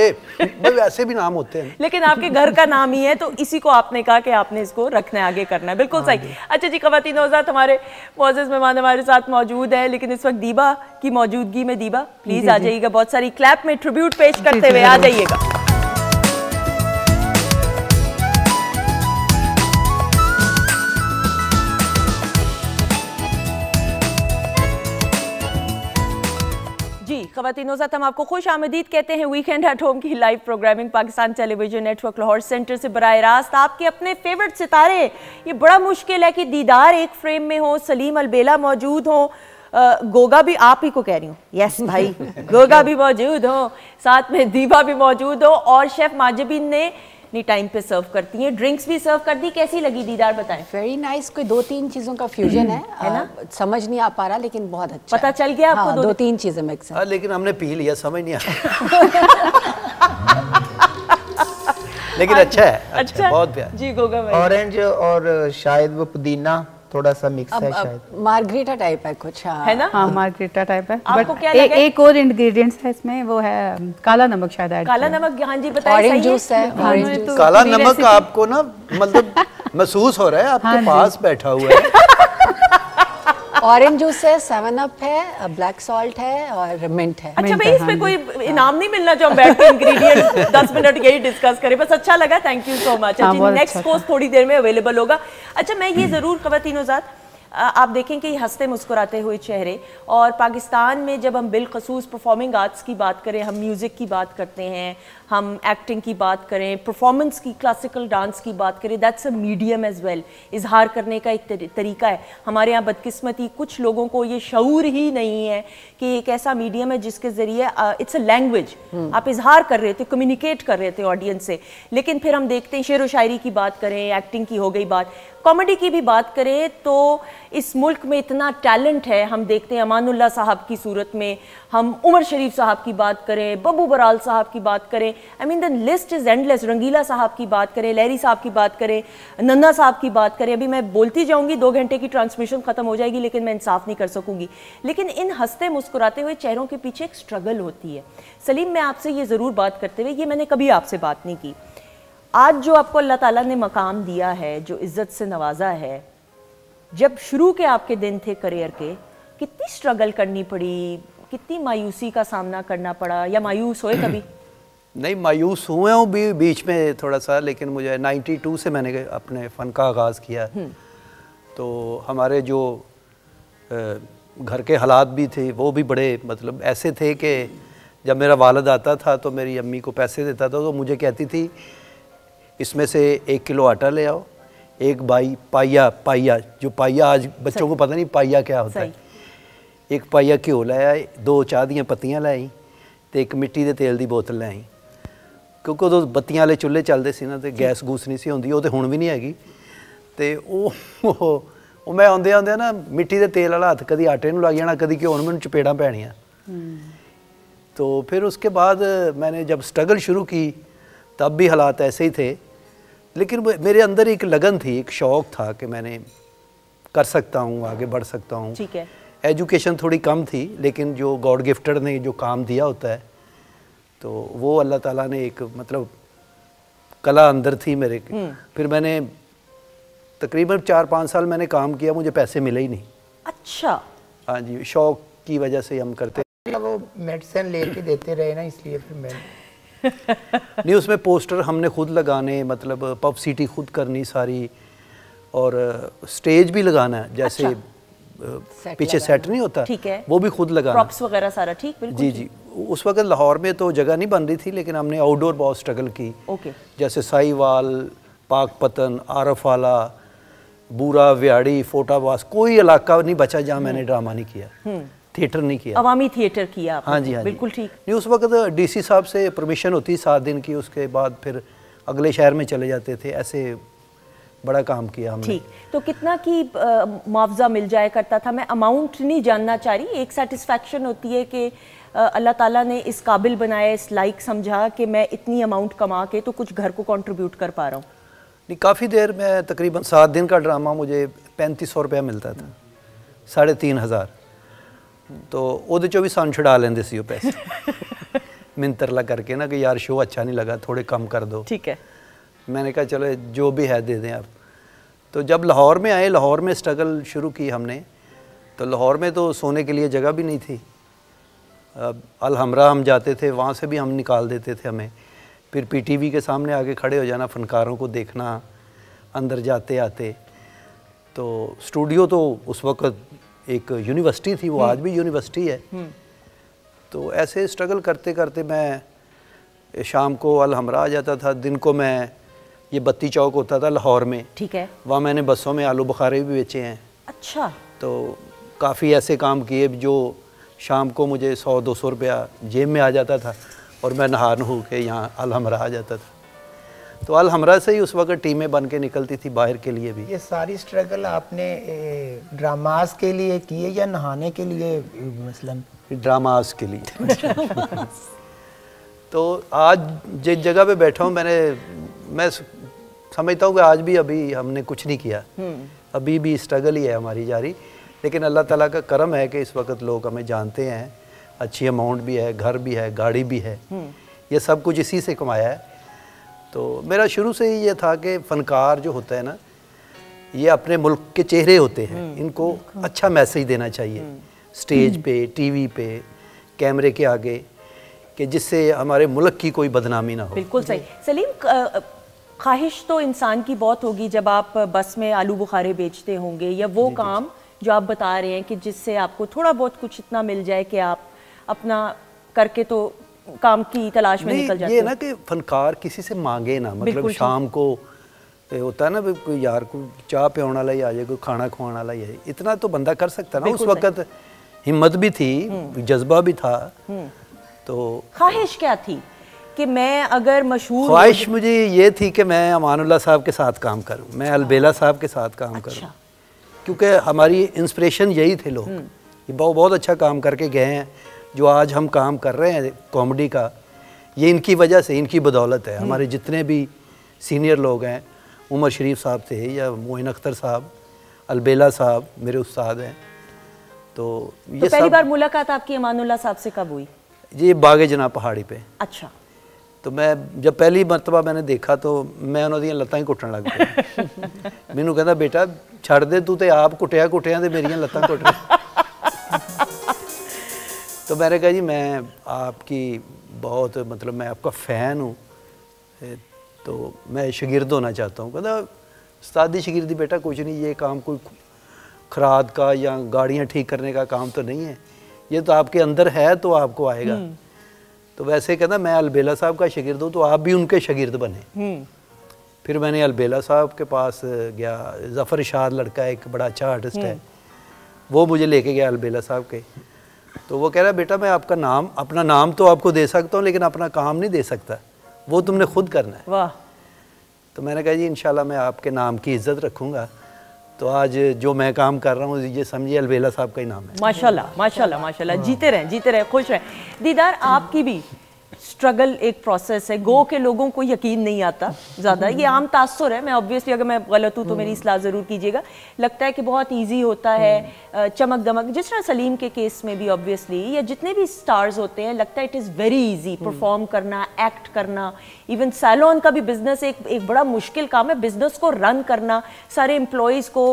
वैसे भी नाम होते हैं। लेकिन आपके घर का नाम ही है, तो इसी को आपने कहा कि आपने इसको रखना है, आगे करना है। बिल्कुल सही। अच्छा जी, ख़वातीन हज़रात, हमारे मुअज़्ज़ज़ मेहमान हमारे साथ मौजूद है, लेकिन इस वक्त दीबा की मौजूदगी में, दीबा प्लीज आ जाइएगा, बहुत सारी क्लैप में ट्रिब्यूट पेश करते हुए आ जाइएगा। ख़वातीनो साथ हम आपको खुश आमदीद कहते हैं वीकेंड एट होम की live programming Pakistan television network Lahore centre से बराह रास्त आपके अपने फेवरेट सितारे। ये बड़ा मुश्किल है कि दीदार एक फ्रेम में हो, सलीम अलबेला मौजूद हो, गोगा भी, आप ही को कह रही हूँ, यस भाई, गोगा भी मौजूद हो, साथ में दीबा भी मौजूद हो, और शेफ माजिबिन ने टाइम पे सर्व करती हैं, ड्रिंक्स भी सर्व कर दी। कैसी लगी दीदार, बताएं? Very nice. कोई 2-3 चीजों का फ्यूजन है ना, समझ नहीं आ पा रहा, लेकिन बहुत अच्छा पता चल गया आपको। 2-3 चीजें मिक्स हैं। लेकिन हमने पी लिया, समझ नहीं आया। लेकिन अच्छा है, अच्छा बहुत प्यारा जी। गोगा भाई, ऑरेंज और शायद वो पुदीना थोड़ा सा मिक्स है शायद। मार्गरीटा टाइप है कुछ, हाँ है ना? हाँ मार्गरीटा टाइप है। आपको बट क्या लगा? एक और इंग्रेडिएंट्स है इसमें, वो है काला नमक शायद ऐड काला किया। नमक, हाँ जी बताइए। ऑरेंज सही जूस है, हाँ, ऑरेंज मैं जूस। तो काला पूरी नमक रेसिपी- आपको ना मतलब महसूस हो रहा है आपके हाँ जी। पास बैठा हुआ है। ऑरेंज जूस है, 7 अप है, ब्लैक सॉल्ट है और मिंट है। अच्छा मिंट भाई, है, इसमें हाँ कोई इनाम नहीं मिलना जो हम बैठ के इंग्रेडिएंट 10 मिनट यही डिस्कस करें? बस अच्छा लगा, थैंक यू सो मच। हाँ, अच्छा, बहुत नेक्स्ट अच्छा कोर्स थोड़ी देर में अवेलेबल होगा। अच्छा, मैं ये जरूर ख़वातीन-ओ-ज़ात, आप देखें कि हंसते मुस्कुराते हुए चेहरे, और पाकिस्तान में जब हम बिलखसूस परफॉर्मिंग आर्ट्स की बात करें, हम म्यूज़िक की बात करते हैं, हम एक्टिंग की बात करें, परफॉर्मेंस की, क्लासिकल डांस की बात करें, that's a medium as well. इजहार करने का एक तरीका है। हमारे यहाँ बदकिस्मती कुछ लोगों को ये शऊर ही नहीं है कि एक ऐसा मीडियम है जिसके ज़रिए इट्स अ लैंग्वेज, आप इजहार कर रहे थे, कम्युनिकेट कर रहे थे ऑडियंस से। लेकिन फिर हम देखते हैं, शेर व शायरी की बात करें, एक्टिंग की हो गई बात, कॉमेडी की भी बात करें, तो इस मुल्क में इतना टैलेंट है। हम देखते हैं अमानुल्लाह साहब की सूरत में, हम उमर शरीफ साहब की बात करें, बब्बू बराल साहब की बात करें, I mean the list is endless. Rangeela साहब की बात करें, लहरी साहब की बात करें, नन्ना साहब की बात करें। अभी मैं बोलती जाऊंगी, 2 घंटे की ट्रांसमिशन ख़त्म हो जाएगी, लेकिन मैं इंसाफ नहीं कर सकूंगी। लेकिन इन हंसते मुस्कुराते हुए चेहरों के पीछे एक स्ट्रगल होती है। सलीम, मैं आपसे ये ज़रूर बात करते हुए, ये मैंने कभी आपसे बात नहीं की, आज जो आपको अल्लाह ताला ने मकाम दिया है, जो इज़्ज़त से नवाजा है, जब शुरू के आपके दिन थे करियर के, कितनी स्ट्रगल करनी पड़ी, कितनी मायूसी का सामना करना पड़ा, या मायूस हुए कभी? नहीं, मायूस हुए हूँ भी बीच में थोड़ा सा, लेकिन मुझे 92 से मैंने अपने फ़न का आगाज़ किया। तो हमारे जो घर के हालात भी थे वो भी बड़े मतलब ऐसे थे कि जब मेरा वालिद आता था तो मेरी अम्मी को पैसे देता था, तो मुझे कहती थी इसमें से 1 किलो आटा ले आओ, एक पाइया जो पाइया आज बच्चों को पता नहीं पाइया क्या होता है, एक पाइया घ्यो लै आए, 2 चाह दियां पत्तियां लै आई ते एक मिट्टी दे तेल दी बोतल लै आई। क्योंकि उदों बत्तियां वाले चुल्हे चलते सी ना, ते गैस गूस नहीं सी होंदी, वो तो हुण भी नहीं हैगी। ते ਉਹ मैं आਉਂदे आਉਂदे ना मिट्टी दे तेल वाला हथ कभी आटे नूं लग जाना, कभी घ्यो नूं, मैनूं चपेड़ां पैणियां। तो फिर उसके बाद मैंने जब स्ट्रगल शुरू की तब भी हालात ऐसे ही थे, लेकिन मेरे अंदर एक लगन थी, एक शौक़ था कि मैंने कर सकता हूँ, आगे बढ़ सकता हूँ। ठीक है। एजुकेशन थोड़ी कम थी, लेकिन जो गॉड गिफ्टेड ने जो काम दिया होता है, तो वो अल्लाह ताला ने एक मतलब कला अंदर थी मेरे। फिर मैंने तकरीबन 4-5 साल मैंने काम किया, मुझे पैसे मिले ही नहीं। अच्छा। हाँ जी, शौक़ की वजह से हम करते। वो मेडिसिन लेके देते रहे ना, इसलिए फिर मैं नहीं, उसमें पोस्टर हमने खुद लगाने, मतलब पब्लिसिटी खुद करनी सारी, और स्टेज भी लगाना है, जैसे पीछे सेट नहीं होता, ठीक है, वो भी खुद लगाना, प्रॉप्स वगैरह सारा। ठीक, बिल्कुल। जी। उस वक्त लाहौर में तो जगह नहीं बन रही थी, लेकिन हमने आउटडोर बहुत स्ट्रगल की। ओके। जैसे साहिवाल, पाकपतन, आरफाला, बूरा, व्याड़ी, फोटाबास, कोई इलाका नहीं बचा जहाँ मैंने ड्रामा नहीं किया, थिएटर नहीं किया, अवामी थिएटर किया आपने। हाँ जी, हाँ बिल्कुल जी। ठीक। नहीं, उस वक्त डीसी साहब से परमिशन होती 7 दिन की, उसके बाद फिर अगले शहर में चले जाते थे, ऐसे बड़ा काम किया हमने। ठीक, तो कितना की मुआवजा मिल जाया करता था? मैं अमाउंट नहीं जानना चाह रही, एक सेटिस्फैक्शन होती है कि अल्लाह ताला ने इस काबिल बनाया, इस लायक समझा कि मैं इतनी अमाउंट कमा के तो कुछ घर को कंट्रीब्यूट कर पा रहा हूँ। नहीं, काफ़ी देर में, तकरीबन 7 दिन का ड्रामा मुझे 3500 रुपया मिलता था, 3500, तो ਉਹਦੇ ਚੋਂ भी सन छुड़ा लेंदे सी वो पैसे मिंतरला करके ना कि यार शो अच्छा नहीं लगा, थोड़े कम कर दो। ठीक है। मैंने कहा चलो जो भी है दे दें आप। तो जब लाहौर में आए, लाहौर में स्ट्रगल शुरू की हमने, तो लाहौर में तो सोने के लिए जगह भी नहीं थी। अल हमरा हम जाते थे, वहाँ से भी हम निकाल देते थे हमें, फिर पीटीवी के सामने आके खड़े हो जाना, फनकारों को देखना अंदर जाते आते। तो स्टूडियो तो उस वक्त एक यूनिवर्सिटी थी, वो आज भी यूनिवर्सिटी है। तो ऐसे स्ट्रगल करते करते मैं शाम को अल हमरा आ जाता था, दिन को मैं ये बत्ती चौक होता था लाहौर में, ठीक है, वहाँ मैंने बसों में आलू बुखारे भी बेचे हैं। अच्छा। तो काफ़ी ऐसे काम किए जो शाम को मुझे 100-200 रुपया जेब में आ जाता था, और मैं नहा नहू के यहाँ अल हमरा आ जाता था। तो अल हमरा से ही उस वक्त टीमें बन के निकलती थी बाहर के लिए भी। ये सारी स्ट्रगल आपने ड्रामास के लिए किए या नहाने के लिए मसलन? ड्रामास के लिए। तो आज जिस जगह पे बैठा हूँ, मैं समझता हूँ कि आज भी अभी हमने कुछ नहीं किया, अभी भी स्ट्रगल ही है हमारी जारी, लेकिन अल्लाह ताला का करम है कि इस वक्त लोग हमें जानते हैं, अच्छी अमाउंट भी है, घर भी है, गाड़ी भी है, ये सब कुछ इसी से कमाया है। तो मेरा शुरू से ही ये था कि फ़नकार जो होता है ना, ये अपने मुल्क के चेहरे होते हैं, इनको अच्छा मैसेज देना चाहिए स्टेज पे, टीवी पे, कैमरे के आगे, कि जिससे हमारे मुल्क की कोई बदनामी ना हो। बिल्कुल सही। सलीम, ख्वाहिश तो इंसान की बहुत होगी जब आप बस में आलू बुखारे बेचते होंगे, या वो काम जो आप बता रहे हैं कि जिससे आपको थोड़ा बहुत कुछ इतना मिल जाए कि आप अपना करके तो काम की तलाश में निकल जाते ये हो। ना कि फनकार किसी से मांगे ना, मतलब शाम को होता है ना कोई यार को चाह पियाने वाला ही आ जाए, कोई खाना खुआने वाला ही है, इतना तो बंदा कर सकता ना। उस वक्त हिम्मत भी थी, जज्बा भी था। तो ख्वाहिश क्या थी कि मैं अगर मशहूर, ख्वाहिश मुझे ये थी कि मैं अमानुल्लाह साहब के साथ काम करूं, मैं अलबेला साहब के साथ काम करूं, क्योंकि हमारी इंस्पिरेशन यही थे लोग। ये बहुत अच्छा काम करके गए हैं, जो आज हम काम कर रहे हैं कॉमेडी का, ये इनकी वजह से, इनकी बदौलत है। हमारे जितने भी सीनियर लोग हैं, उमर शरीफ साहब थे या मोइन अख्तर साहब, अलबेला साहब मेरे उस्ताद हैं। तो ये पहली बार मुलाकात आपकी अमानुल्लाह साहब से कब हुई? ये बागे जना पहाड़ी पे। अच्छा। तो मैं जब पहली मरतबा मैंने देखा तो मैं उन्होंने लत्तां ही कुटन लग गया। मैनू कहता बेटा छड़ दे, तू तो आप कुटिया कुटिया तो मेरिया लत्तां कुट रही। तो मैंने कहा जी मैं आपकी बहुत, मतलब मैं आपका फ़ैन हूँ, तो मैं शागिर्द होना चाहता हूँ। कहता उस्तादी शागिर्दी बेटा कुछ नहीं, ये काम कोई खराद का या गाड़ियाँ ठीक करने का काम तो नहीं है, ये तो आपके अंदर है तो आपको आएगा। तो वैसे कहता मैं अलबेला साहब का शागिर्द हूँ, तो आप भी उनके शागिर्द बने। फिर मैंने अलबेला साहब के पास गया, ज़फ़र इशाद लड़का एक बड़ा अच्छा आर्टिस्ट है, वो मुझे लेके गया अलबेला साहब के। तो वो कह रहा बेटा मैं आपका नाम, अपना नाम तो आपको दे सकता हूँ, लेकिन अपना काम नहीं दे सकता, वो तुमने खुद करना है। वाह। तो मैंने कहा जी इंशाल्लाह मैं आपके नाम की इज़्ज़त रखूँगा। तो आज जो मैं काम कर रहा हूँ ये समझिए अलबेला साहब का ही नाम है। माशाल्लाह माशाल्लाह माशाल्लाह। जीते रहें, खुश रहें। दीदार, आपकी भी स्ट्रगल एक प्रोसेस है, गो के लोगों को यकीन नहीं आता ज़्यादा, ये आम तासुर है। मैं ऑब्वियसली अगर मैं गलत हूँ तो मेरी इस्लाह ज़रूर कीजिएगा। लगता है कि बहुत इजी होता है, चमक दमक, जिस तरह सलीम के केस में भी ऑब्वियसली, या जितने भी स्टार्स होते हैं, लगता है it is very easy perform करना, एक्ट करना। इवन सैलून का भी बिजनेस एक बड़ा मुश्किल काम है, बिजनेस को रन करना, सारे एम्प्लॉयज़ को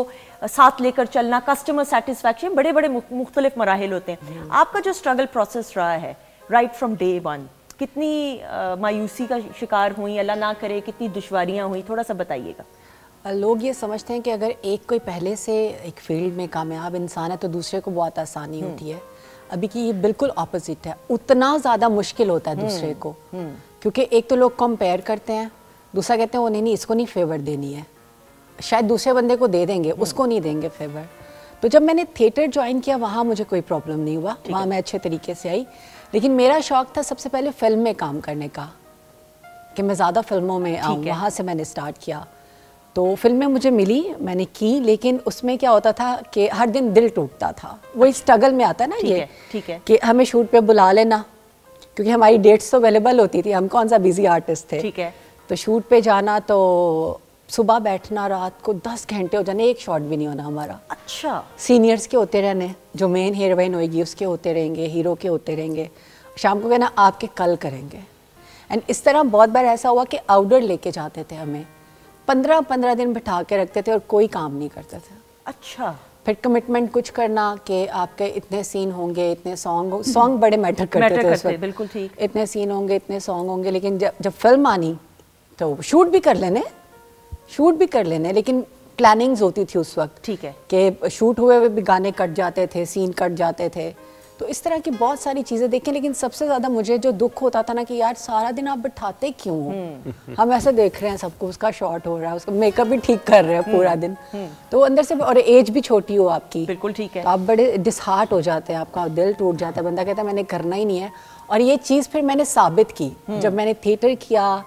साथ लेकर चलना, कस्टमर सेटिस्फैक्शन, बड़े बड़े मुख्तलिफ मराहिल होते हैं। आपका जो स्ट्रगल प्रोसेस रहा है राइट फ्रॉम डे वन, कितनी मायूसी का शिकार हुई, अल्लाह ना करे, कितनी दुश्वारियां हुई, थोड़ा सा बताइएगा। लोग ये समझते हैं कि अगर एक कोई पहले से एक फील्ड में कामयाब इंसान है तो दूसरे को बहुत आसानी होती है। अभी की ये बिल्कुल ऑपोजिट है, उतना ज़्यादा मुश्किल होता है दूसरे को, क्योंकि एक तो लोग कंपेयर करते हैं, दूसरा कहते हैं वो नहीं इसको नहीं फेवर देनी है, शायद दूसरे बंदे को दे देंगे, उसको नहीं देंगे फेवर। तो जब मैंने थिएटर ज्वाइन किया वहाँ मुझे कोई प्रॉब्लम नहीं हुआ, वहाँ मैं अच्छे तरीके से आई। लेकिन मेरा शौक़ था सबसे पहले फिल्म में काम करने का, कि मैं ज़्यादा फिल्मों में आऊँ, वहाँ से मैंने स्टार्ट किया। तो फिल्में मुझे मिली, मैंने की, लेकिन उसमें क्या होता था कि हर दिन दिल टूटता था। वही स्ट्रगल में आता है ना, ये ठीक है कि हमें शूट पे बुला लेना, क्योंकि हमारी डेट्स तो अवेलेबल होती थी, हम कौन सा बिजी आर्टिस्ट थे। ठीक है। तो शूट पे जाना, तो सुबह बैठना, रात को 10 घंटे हो जाने, एक शॉट भी नहीं होना हमारा। अच्छा। सीनियर्स के होते रहने, जो मेन हीरोइन होएगी उसके होते रहेंगे, हीरो के होते रहेंगे, शाम को कहना आपके कल करेंगे। एंड इस तरह बहुत बार ऐसा हुआ कि आउटडोर लेके जाते थे, हमें 15-15 दिन बिठा के रखते थे और कोई काम नहीं करते थे। अच्छा। फिर कमिटमेंट कुछ करना कि आपके इतने सीन होंगे, इतने सॉन्ग बड़े मैटर करते थे उस वक्त। बिल्कुल ठीक। इतने सीन होंगे, इतने सॉन्ग होंगे, लेकिन जब फिल्म आनी तो शूट भी कर लेने, लेकिन प्लानिंग्स होती थी उस वक्त। ठीक है। कि शूट हुए हुए भी गाने कट जाते थे, सीन कट जाते थे, तो इस तरह की बहुत सारी चीज़ें देखें। लेकिन सबसे ज़्यादा मुझे जो दुख होता था ना कि यार सारा दिन आप बिठाते क्यों हो, हम ऐसे देख रहे हैं सबको, उसका शॉट हो रहा है, उसका मेकअप भी ठीक कर रहे हैं पूरा दिन, तो अंदर से, और एज भी छोटी हो आपकी, बिल्कुल ठीक है, तो आप बड़े डिसहार्ट हो जाते हैं, आपका दिल टूट जाता है, बंदा कहता है मैंने करना ही नहीं है। और ये चीज़ फिर मैंने साबित की जब मैंने थिएटर किया,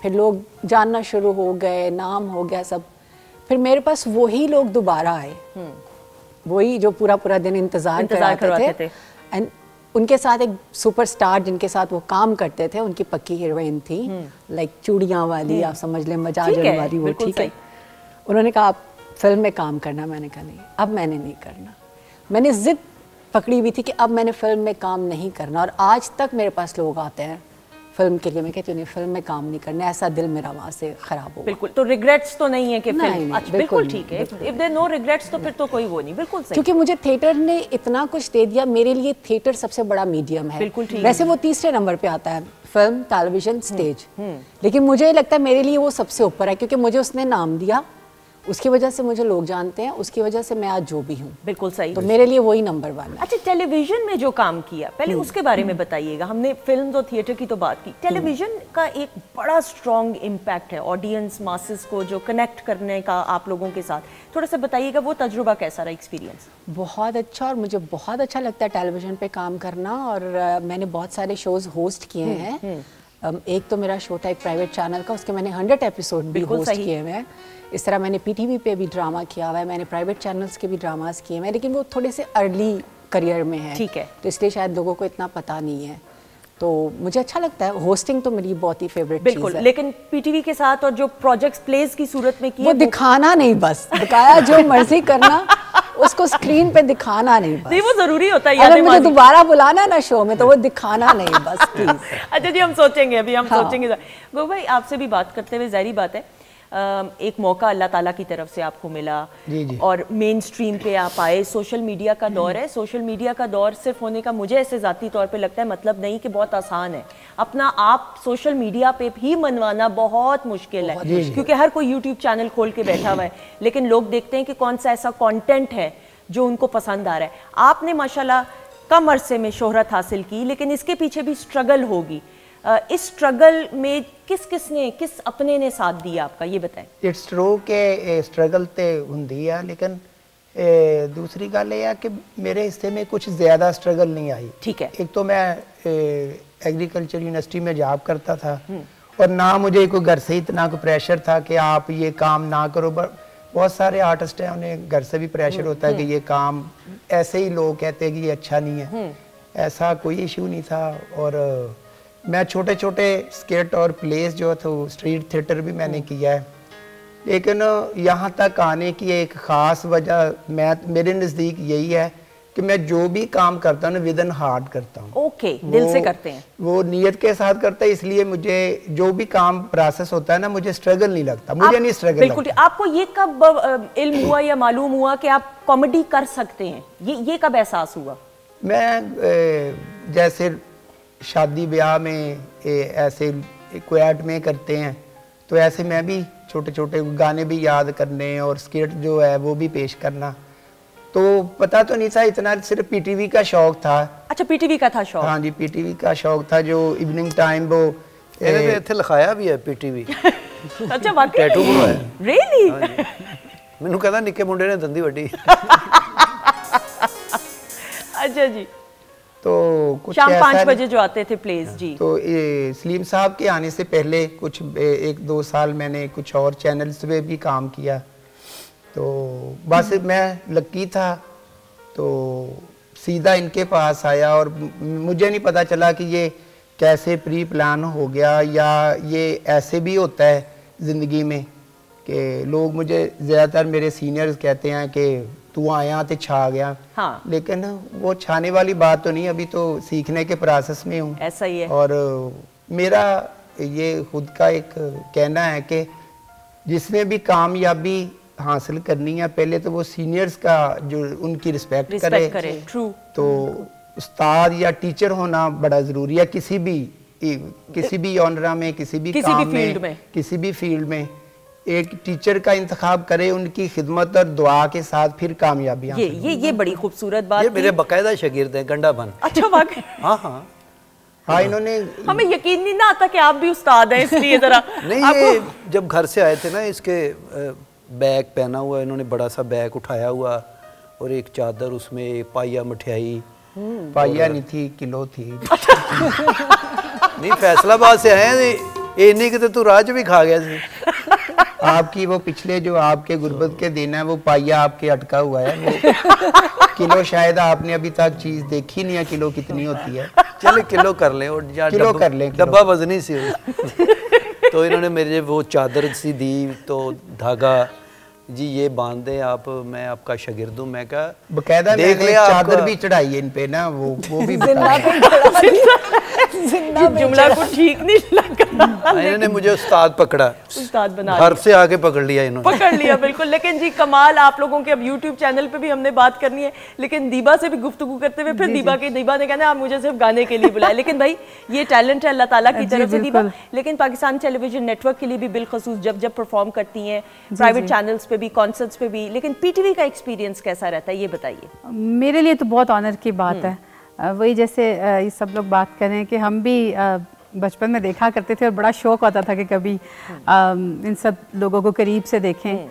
फिर लोग जानना शुरू हो गए, नाम हो गया सब, फिर मेरे पास वही लोग दोबारा आए, वही जो पूरा दिन इंतजार करवाते थे। एंड उनके साथ एक सुपरस्टार जिनके साथ वो काम करते थे, उनकी पक्की हीरोइन थी, लाइक चूड़ियाँ वाली, आप समझ लें, मजाज वाली, वो ठीक है। उन्होंने कहा आप फिल्म में काम करना, मैंने कहा नहीं, अब मैंने नहीं करना। मैंने जिद पकड़ी हुई थी कि अब मैंने फिल्म में काम नहीं करना, और आज तक मेरे पास लोग आते हैं फिल्म के लिए, मैं कहती हूँ नहीं फिल्म में काम नहीं करना, ऐसा दिल मेरा वहाँ से खराब हो। बिल्कुल, तो रिग्रेट्स तो नहीं है कि नहीं, फिल्म, नहीं, अच्छा बिल्कुल ठीक है, इफ देयर नो रिग्रेट्स तो फिर तो कोई वो नहीं, बिल्कुल सही। क्योंकि मुझे थिएटर ने इतना कुछ दे दिया, मेरे लिए थिएटर सबसे बड़ा मीडियम है। बिल्कुल ठीक। वैसे वो तीसरे नंबर पे आता है, फिल्म, टेलीविजन, स्टेज, लेकिन मुझे लगता है मेरे लिए वो सबसे ऊपर है, क्योंकि मुझे उसने नाम दिया, उसकी वजह से मुझे लोग जानते हैं, उसकी वजह से मैं आज जो भी हूँ। बिल्कुल सही। तो मेरे लिए वही नंबर 1 है। अच्छा, टेलीविजन में जो काम किया, पहले उसके बारे में बताइएगा। हमने फिल्म और थिएटर की तो बात की, टेलीविजन का एक बड़ा स्ट्रॉन्ग इम्पैक्ट है ऑडियंस मासेस को जो कनेक्ट करने का आप लोगों के साथ, थोड़ा सा बताइएगा वो तजुर्बा कैसा रहा, एक्सपीरियंस? बहुत अच्छा, और मुझे बहुत अच्छा लगता है टेलीविजन पे काम करना, और मैंने बहुत सारे शोज होस्ट किए हैं। एक तो मेरा शो था एक प्राइवेट चैनल का, उसके मैंने 100 एपिसोड भी होस्ट किए हुए हैं। इस तरह मैंने पीटीवी पे भी ड्रामा किया हुआ है, मैंने प्राइवेट चैनल्स के भी ड्रामास किए हुए हैं, लेकिन वो थोड़े से अर्ली करियर में है, ठीक है, तो इसलिए शायद लोगों को इतना पता नहीं है। तो मुझे अच्छा लगता है, होस्टिंग तो मेरी बहुत ही फेवरेट चीज़ है। बिल्कुल, लेकिन पीटीवी के साथ और जो प्रोजेक्ट्स प्लेस की सूरत में किए, वो दिखाना नहीं, बस दिखाया जो मर्जी करना, उसको स्क्रीन पे दिखाना नहीं, बस नहीं वो जरूरी होता है। अगर मुझे दोबारा बुलाना ना शो में तो वो दिखाना नहीं, बस प्लीज। अच्छा जी, हम सोचेंगे, अभी हम सोचेंगे। गोग भाई, आपसे भी बात करते हुए जाहिर बात है एक मौका अल्लाह ताला की तरफ से आपको मिला, जी। और मेन स्ट्रीम पे आप आए। सोशल मीडिया का दौर है, सोशल मीडिया का दौर सिर्फ होने का मुझे ऐसे ज़ाती तौर पे लगता है मतलब नहीं कि बहुत आसान है। अपना आप सोशल मीडिया पे भी मनवाना बहुत मुश्किल है, क्योंकि हर कोई यूट्यूब चैनल खोल के बैठा हुआ है, लेकिन लोग देखते हैं कि कौन सा ऐसा कॉन्टेंट है जो उनको पसंद आ रहा है। आपने माशाल्लाह कम अरसे में शोहरत हासिल की, लेकिन इसके पीछे भी स्ट्रगल होगी। इस स्ट्रगल में किस अपने ने साथ दिया आपका, ये बताएं। इट्स ट्रू के स्ट्रगल ते हुंदी है, लेकिन दूसरी गल ये है कि मेरे हिस्से में कुछ ज़्यादा स्ट्रगल नहीं आई। ठीक है। एक तो मैं एग्रीकल्चर यूनिवर्सिटी में जॉब करता था, और ना मुझे कोई घर से इतना कोई प्रेशर था कि आप ये काम ना करो। बहुत सारे आर्टिस्ट हैं, उन्हें घर से भी प्रेशर होता है कि ये काम, ऐसे ही लोग कहते हैं कि ये अच्छा नहीं है, ऐसा कोई इशू नहीं था। और मैं छोटे छोटे स्केट और प्लेस जो तो स्ट्रीट थिएटर भी मैंने किया है, लेकिन यहाँ तक आने की एक ख़ास वजह मेरे नज़दीक यही है कि मैं जो भी काम करता हूँ विद इन हार्ट करता हूँ। ओके, दिल से करते हैं, वो नीयत के साथ करता है, इसलिए मुझे जो भी काम प्रोसेस होता है ना, मुझे स्ट्रगल नहीं लगता, मुझे नहीं स्ट्रगल बिल्कुल लगता। आपको ये कब इल्म हुआ या मालूम हुआ कि आप कॉमेडी कर सकते हैं? ये कब एहसास हुआ? मैं जैसे शादी ब्याह में ऐसे क्वेट में करते हैं, तो ऐसे मैं भी छोटे छोटे गाने भी याद करने और स्किट जो है वो भी पेश करना। तो पता तो नहीं था इतना, सिर्फ पीटीवी का शौक था। अच्छा, पीटीवी का था शौक? हाँ जी, पीटीवी का शौक था, जो इवनिंग टाइम वो मैंने इत्थे लिखाया भी है पीटीवी। अच्छा, वाकई टैटू बनवाया। रियली? मैनू कहता निक्के मुंडे ने दंदी वड्डी। अच्छा जी। तो कुछ शाम 5 बजे जो आते थे प्लेस जी। तो ये सलीम साहब के आने से पहले कुछ 1-2 साल मैंने कुछ और चैनल्स पे भी काम किया। तो बस मैं लकी था, तो सीधा इनके पास आया, और मुझे नहीं पता चला कि ये कैसे प्री प्लान हो गया, या ये ऐसे भी होता है ज़िंदगी में कि लोग, मुझे ज़्यादातर मेरे सीनियर्स कहते हैं कि तू आया तो छा गया। हाँ। लेकिन वो छाने वाली बात तो नहीं, अभी तो सीखने के प्रोसेस में हूँ। ऐसा ही है। और मेरा ये खुद का एक कहना है कि जिसने भी कामयाबी हासिल करनी है, पहले तो वो सीनियर्स का जो उनकी रिस्पेक्ट करे। ट्रू। तो उस्ताद या टीचर होना बड़ा ज़रूरी है किसी भी ऑनरा में, किसी भी फील्ड में एक टीचर का इंतखाब करे, उनकी खिदमत और दुआ के साथ फिर कामयाबियां। ये बड़ी खूबसूरत बात। ये मेरे बाकायदा शागिर्द हैं, गंडा बन। अच्छा, वाकई? हाँ, इन्होंने, हमें यकीन नहीं ना आता कि आप भी उस्ताद हैं, इसलिए जरा नहीं, ये जब घर से आए थे ना, इसके बैग पहना हुआ, इन्होंने बड़ा सा बैग उठाया हुआ और एक चादर, उसमें पाइया मिठाई, पाइया नहीं थी, किलो थी। नहीं, फैसलाबाद से आए हैं, इन्हीं के तो तू राज भी खा गया थी। आपकी वो पिछले जो आपके गुर्बत के दिन है, वो पाइया आपके अटका हुआ है, वो किलो शायद आपने अभी तक चीज देखी नहीं है, किलो कितनी होती है। चले किलो कर ले, और किलो कर ले, डब्बा वजनी सी। तो इन्होंने मेरे वो चादर सी दी, तो धागा जी ये बांध दें आप, मैं आपका शागिर्द हूँ। मैं कहा बकायदा देख मैंने लिया चादर भी चढ़ाई है इन पे ना, वो भी जुमला को ठीक नहीं लगा। इन्होंने मुझे उस्ताद पकड़ा, उस्ताद बना घर से आके पकड़ लिया इन्होंने। पकड़ लिया बिल्कुल। लेकिन जी कमाल, आप लोगों के अब YouTube चैनल पे भी हमने बात करनी है, लेकिन दीबा से भी गुफ्तगू करते हुए फिर दीबा ने कहना आप मुझे सिर्फ गाने के लिए बुलाए। लेकिन भाई ये टैलेंट है अल्लाह ताला की तरफ से दीबा। लेकिन पाकिस्तान टेलीविजन नेटवर्क के लिए भी बिलखसूस जब परफॉर्म करती हैं, प्राइवेट चैनल्स पे भी, कॉन्सर्ट्स पे भी, लेकिन PTV का एक्सपीरियंस कैसा रहता है ये बताइए। मेरे लिए तो बहुत ऑनर की बात है। वही जैसे ये सब लोग बात करें कि हम भी बचपन में देखा करते थे और बड़ा शौक होता था कि कभी इन सब लोगों को करीब से देखें।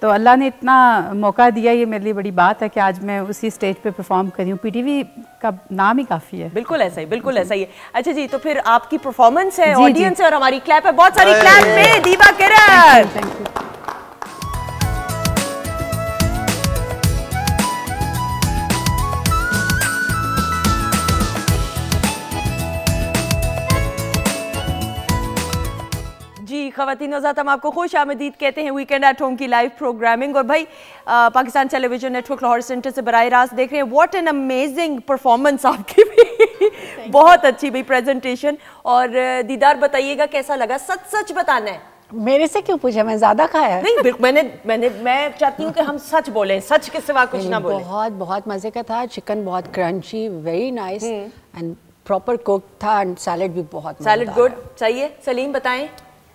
तो अल्लाह ने इतना मौका दिया, ये मेरे लिए बड़ी बात है कि आज मैं उसी स्टेज पे परफॉर्म करी हूँ। PTV का नाम ही काफ़ी है। बिल्कुल ऐसा ही, बिल्कुल ऐसा ही है। अच्छा जी, तो फिर आपकी परफॉर्मेंस है, ऑडियंस है और हमारी क्लैप है, बहुत सारी क्लैप में दीबा किरण। Thank you. जी ख़वातीन नौज़ात, हम आपको खुश आमदीद कहते हैं वीकेंड एट होम की लाइव प्रोग्रामिंग। और भाई Pakistan television network Lahore centre से बराह रास्त देख रहे हैं। व्हाट एन अमेजिंग परफॉर्मेंस आपकी भी बहुत अच्छी भाई प्रेजेंटेशन। और दीदार बताइएगा कैसा लगा, सच सच बताना है। मेरे से क्यों पूछा, मैं ज्यादा खाया है? नहीं, मैं चाहती हूँ कि हम सच बोलें, सच के सिवा कुछ ना बोलें। बहुत बहुत मजे का था। चिकन बहुत crunchy, very nice and proper cook था एंड सैलेड भी बहुत। सैलेड गुड चाहिए। सलीम बताएं।